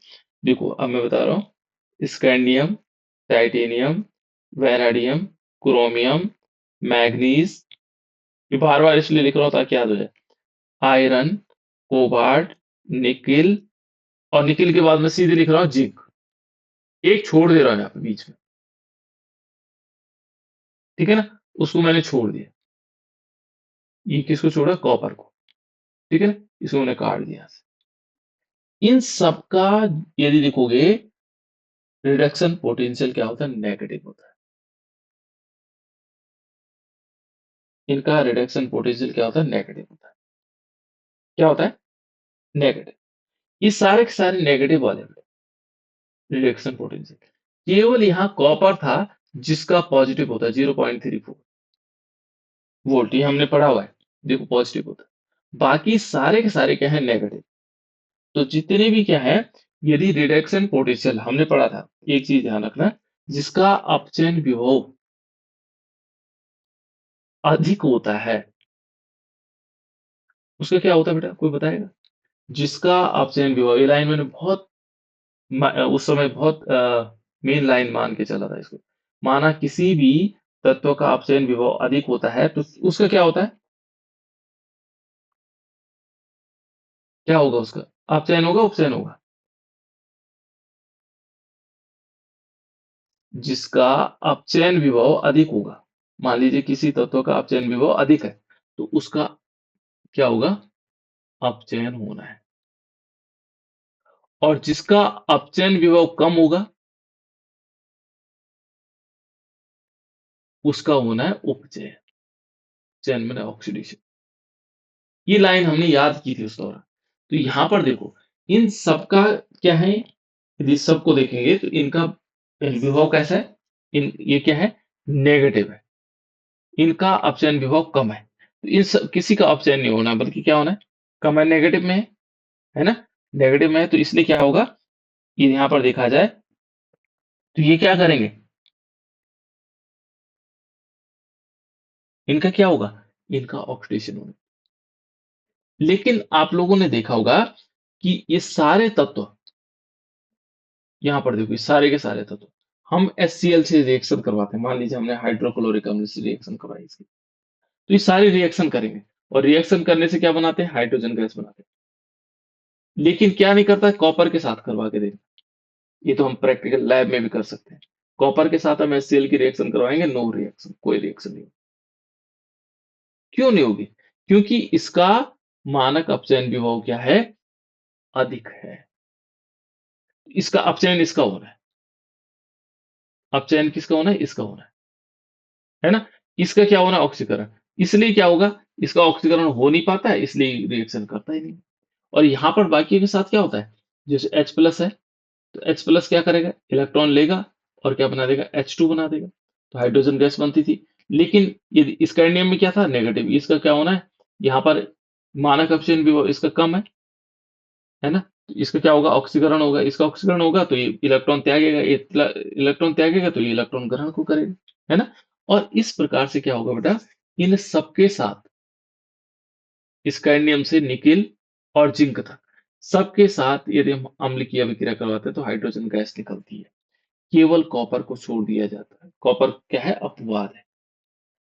देखो, अब मैं बता रहा हूँ, स्कैंडियम, टाइटेनियम, वैनाडियम, क्रोमियम, मैंगनीज़, ये बार-बार इसलिए लिख रहा हूँ ताकि याद हो जाए। आयरन, कोबाल्ट, निकेल, और निकेल के बाद मैं सीधे लिख रहा हूँ जिंक। एक छोड़ दे रहा हूँ यहाँ पे बीच में, ठीक है ना? उसको मैंने छोड़ दिया। ये किसको छोड़ा? कॉपर को, ठीक है ना? इसको मैंने काट दिया यहाँ से। इन सब का यदि देखोगे, रिडक्शन पोटेंशियल क्या होता है? नेगेटिव होता है। इनका रिडक्शन पोटेंशियल क्या होता है? नेगेटिव होता है। क्या होता है? नेगेटिव। ये सारे के सारे नेगेटिव वाले रिडक्शन पोटेंशियल। केवल यहाँ कॉपर था जिसका पॉजिटिव होता है 0.34 वोल्ट, ये हमने पढ़ा हुआ है। देखो पॉजिटिव होता है, बाकी सारे के सारे क्या है? नेगेटिव। तो जितने भी क्या है, यदि रिडक्शन पोटेंशियल हमने पढ़ा था, एक चीज ध्यान रखना, जिसका अपचयन विभव अधिक होता है, उसका क्या होता है बेटा? कोई बताएगा? जिसका अपचयन विभव, ये लाइन मैंने बहुत उस समय बहुत मेन लाइन मान के चला था इसको। माना किसी भी तत्व का अपचयन विभव अधिक होता है, तो उसका क्या होता है? क्या होगा उसका? अपचयन होगा, उपचयन होगा? जिसका अपचयन विभव अधिक होगा, मान लीजिए किसी तत्व का अपचयन विभव अधिक है, तो उसका क्या होगा? अपचयन होना है। और जिसका अपचयन विभव कम होगा, उसका होना है उपचयन। चयन मैंने ऑक्सीडेशन। ये लाइन हमने याद की थी उस दौरान। तो यहां पर देखो, इन सबका क्या है? यदि सबको देखेंगे तो इनका विभव कैसा है? ये क्या है? नेगेटिव है। इनका अपचयन विभव कम है, तो इन सब किसी का अपचयन नहीं होना, बल्कि क्या होना है? कम है, नेगेटिव में है ना? नेगेटिव में है, तो इसलिए क्या होगा? ये यहाँ पर देखा जाए तो ये क्या करेंगे? इनका क्या होगा? इनका ऑक्सीडेशन होगा। लेकिन आप लोगों ने देखा होगा कि ये सारे तत्व, यहाँ पर देखो, ये सारे के सारे तत्व हम HCl से रिएक्शन करवाते हैं। मान लीजिए हमने हाइड्रोक्लोरिक अम्ल से रिएक्शन करवाई इसकी, तो ये सारे रिएक्शन करेंगे, और रिएक्शन करने से क्या बनाते हैं? हाइड्रोजन गैस बनाते हैं। लेकिन क्या नहीं करता है? कॉपर के साथ करवा के देखना। ये तो हम प्रैक्टिकल लैब में भी कर सकते हैं। कॉपर के साथ हम HCl की रिएक्शन करवाएंगे, नो रिएक्शन, कोई रिएक्शन नहीं होगी। क्यों नहीं होगी? क्योंकि इसका मानक अपचयन विभव क्या है? अधिक है। इसका अपचयन इसका होना है। अपचयन किसका होना है? इसका होना है ना? इसका क्या होना है? ऑक्सीकरण। इसलिए क्या होगा? इसका ऑक्सीकरण हो नहीं पाता है, इसलिए रिएक्शन करता ही नहीं। और यहाँ पर बाकी के साथ क्या होता है? जैसे H प्लस है, तो H प्लस क्या करेगा? इलेक्ट्रॉन लेगा और क्या बना देगा? H2 बना देगा। तो हाइड्रोजन गैस बनती थी। लेकिन यदि स्कैंडियम में क्या था? नेगेटिव। इसका क्या होना है? यहाँ पर मानक अपचयन भी इसका कम है ना? तो इसका क्या होगा? ऑक्सीकरण होगा। इसका ऑक्सीकरण होगा तो ये इलेक्ट्रॉन त्यागेगा, ये इलेक्ट्रॉन त्यागेगा तो ये इलेक्ट्रॉन ग्रहण को करेगा, है ना? और इस प्रकार से क्या होगा बेटा? इन सबके साथ, स्कैंडियम से निकेल और जिंक तक, सबके साथ यदि हम अम्ल की अभिक्रिया करवाते हैं तो हाइड्रोजन गैस निकलती है। केवल कॉपर को छोड़ दिया जाता है। कॉपर क्या है? अपवाद है।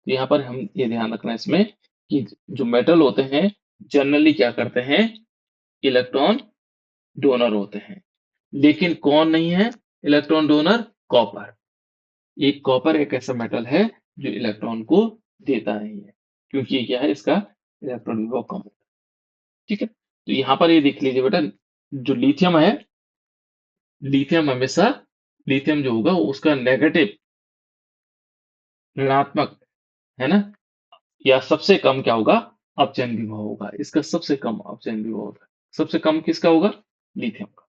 तो यहाँ पर हम ये ध्यान रखना है इसमें कि जो मेटल होते हैं, जनरली क्या करते हैं? इलेक्ट्रॉन डोनर होते हैं। लेकिन कौन नहीं है इलेक्ट्रॉन डोनर? कॉपर। एक कॉपर एक ऐसा मेटल है जो इलेक्ट्रॉन को देता नहीं है, क्योंकि ये क्या है? इसका इलेक्ट्रॉन विभव कम है। ठीक है? तो यहाँ पर ये देख लीजिए बेटा, जो लिथियम है, लिथियम हमेशा, लिथियम जो होगा वो उसका नेगेटिव, ऋणात्मक, है ना? या सबसे कम क्या होगा? अपचयन विभव होगा। इसका सबसे कम अपचयन विभव होगा। सबसे कम किसका होगा? लिथियम का।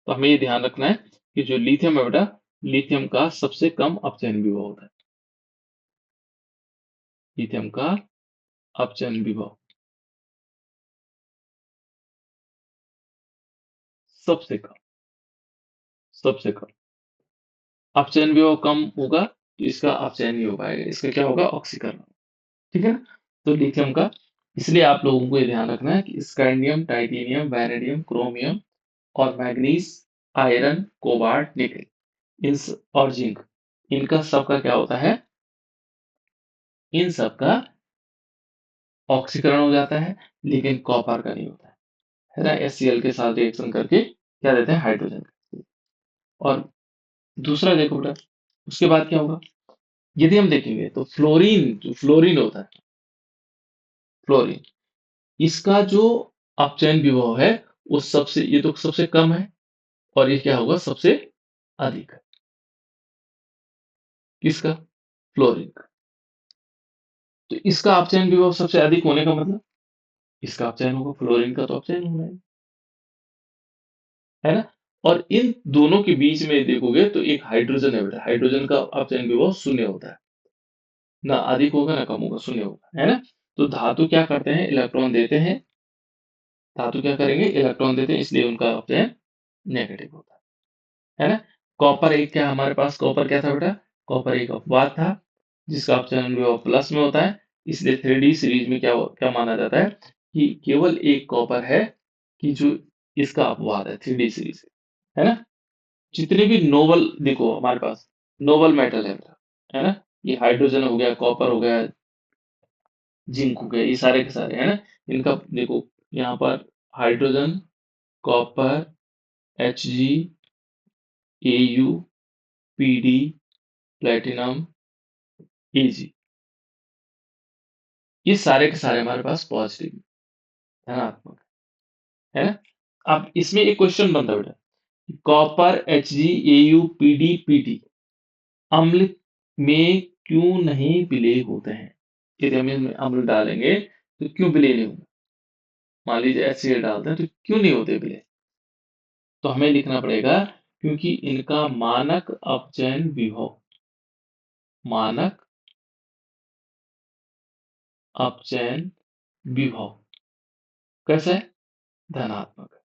तो हमें ये ध्यान रखना है कि जो लिथियम है बेटा, लिथियम का सबसे कम अपचयन विभव होता है। लिथियम का अपचयन विभव सबसे कम, सबसे कम। अपचयन विभव कम होगा तो इसका अपचयन नहीं हो पाएगा, इसका क्या होगा, ऑक्सीकरण। ठीक है ना? तो लिथियम का, इसलिए आप लोगों को ये ध्यान रखना है कि स्कैंडियम, टाइटेनियम, वैनेडियम, क्रोमियम और मैग्नीज, आयरन, कोबाल्ट, निकल, और जिंक, इनका सबका क्या होता है, इन सबका ऑक्सीकरण हो जाता है, लेकिन कॉपर का नहीं होता है ना? HCl के साथ रिएक्शन करके क्या देते हैं, हाइड्रोजन। और दूसरा देखो बेटा, उसके बाद क्या होगा, यदि हम देखेंगे तो फ्लोरीन, जो फ्लोरीन होता है, फ्लोरीन, इसका जो अपचयन विभव है वो सबसे, ये तो सबसे कम है, और ये क्या होगा, सबसे अधिक है। किसका, फ्लोरीन का। तो इसका अपचयन विभव सबसे अधिक होने का मतलब इसका अपचयन होगा, फ्लोरीन का तो अपचयन होना है ना? और इन दोनों के बीच में देखोगे तो एक हाइड्रोजन है बेटा, हाइड्रोजन का अपचयन विभव शून्य होता है, ना अधिक होगा ना कम होगा, शून्य होगा, है ना? तो धातु क्या करते हैं, इलेक्ट्रॉन देते हैं, धातु क्या करेंगे, इलेक्ट्रॉन देते हैं, इसलिए उनका अपचयन नेगेटिव होता है ना? कॉपर एक, क्या हमारे पास कॉपर क्या था बेटा, कॉपर एक अपवाद था, जिसका अपचयन विभव प्लस में होता है, इसलिए 3D सीरीज में क्या क्या माना जाता है कि केवल एक कॉपर है कि जो इसका अपवाद है 3D सीरीज है ना? जितने भी नोबल देखो हमारे पास नोबल मेटल है ना? ये हाइड्रोजन हो गया, कॉपर हो गया, जिंक हो गया, ये सारे के सारे है ना? इनका देखो यहाँ पर hydrogen, copper, Hg, Au, Pd, platinum, Ag, ये सारे के सारे हमारे पास पॉजिटिव धनात्मक है ना? अब इसमें एक क्वेश्चन बनता है बेटा, copper, Hg, Au, Pd, Pt अम्ल में क्यों नहीं विलेय होते हैं? यदि हम इसमें अम्ल डालेंगे तो क्यों विलेय नहीं होंगे? मान लीजिए HCl डालते हैं तो क्यों नहीं होते विलेय? तो हमें लिखना पड़ेगा क्योंकि इनका मानक अपचयन विभव, मानक अपचयन विभव कैसा है, धनात्मक है।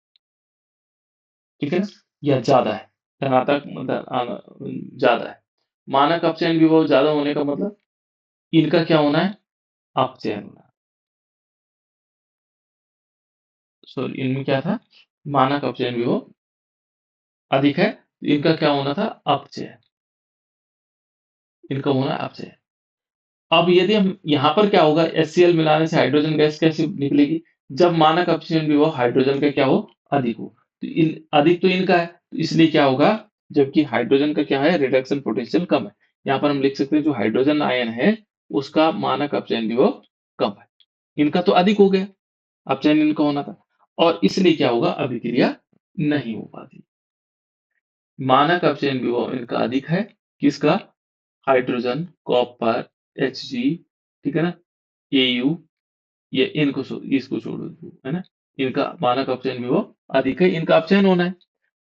ठीक है ना? या ज्यादा है, ज्यादा है। मानक अपचयन विभव ज्यादा होने का मतलब इनका क्या होना है, अपचयन होना। सॉरी, इनमें क्या था, मानक अपचयन विभव अधिक है, तो इनका क्या होना था, अपचयन, इनका होना अपचयन। अब यदि हम यहाँ पर क्या होगा, HCl मिलाने से हाइड्रोजन गैस कैसे निकलेगी, जब मानक अपचयन विभव हाइड्रोजन का क्या हो, अधिक हो, तो अधिक तो इनका है, तो इसलिए क्या होगा, जबकि हाइड्रोजन का क्या है, रिडक्शन पोटेंशियल कम है। यहाँ पर हम लिख सकते हैं जो हाइड्रोजन आयन है उसका मानक अपचयन विभव कम है, इनका तो अधिक हो गया, अपचयन इनका होना था, और इसलिए क्या होगा, अभिक्रिया नहीं हो पाती। मानक अपचयन विभव इनका अधिक है, किसका, हाइड्रोजन, कॉपर, Hg, ठीक है ना, Au, ये इसको छोड़ दो, है ना? इनका मानक अपचयन विभव अधिक है, इनका अपचयन होना है,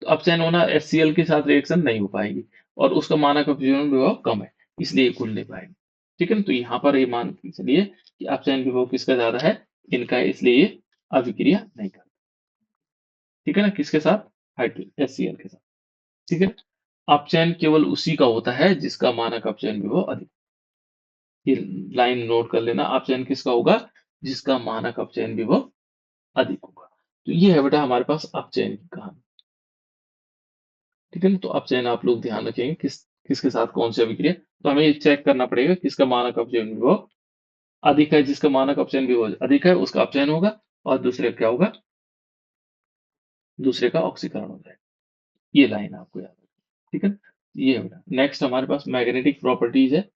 तो अपचयन होना, HCl के साथ रिएक्शन नहीं हो पाएगी, और उसका मानक अपचयन विभव कम है, इसलिए ये खुल नहीं पाएगी। ठीक है ना? तो यहाँ पर ये मान के चलिए कि अपचयन विभव किसका ज्यादा है, इनका है, इसलिए ये अभिक्रिया नहीं करता। ठीक है ना? किसके साथ, हाइड्रोजन HCl के साथ। ठीक है? अपचयन केवल उसी का होता है जिसका मानक अपचयन विभव अधिक। ये लाइन नोट कर लेना, अपचयन किसका होगा, जिसका मानक अपचयन विभव अधिक होगा। तो ये है बेटा हमारे पास अपचयन की कहानी। ठीक है ना? तो अपचयन आप लोग ध्यान रखेंगे, किसके साथ कौन सी अभिक्रिया, तो हमें ये चेक करना पड़ेगा किसका मानक अपचयन विभव अधिक है, जिसका मानक अपचयन विभव अधिक है उसका अपचयन होगा, और दूसरे का क्या होगा, दूसरे का ऑक्सीकरण हो जाएगा। ये लाइन आपको याद रखनी है। ठीक है, ये है बेटा। नेक्स्ट हमारे पास मैग्नेटिक प्रॉपर्टीज है।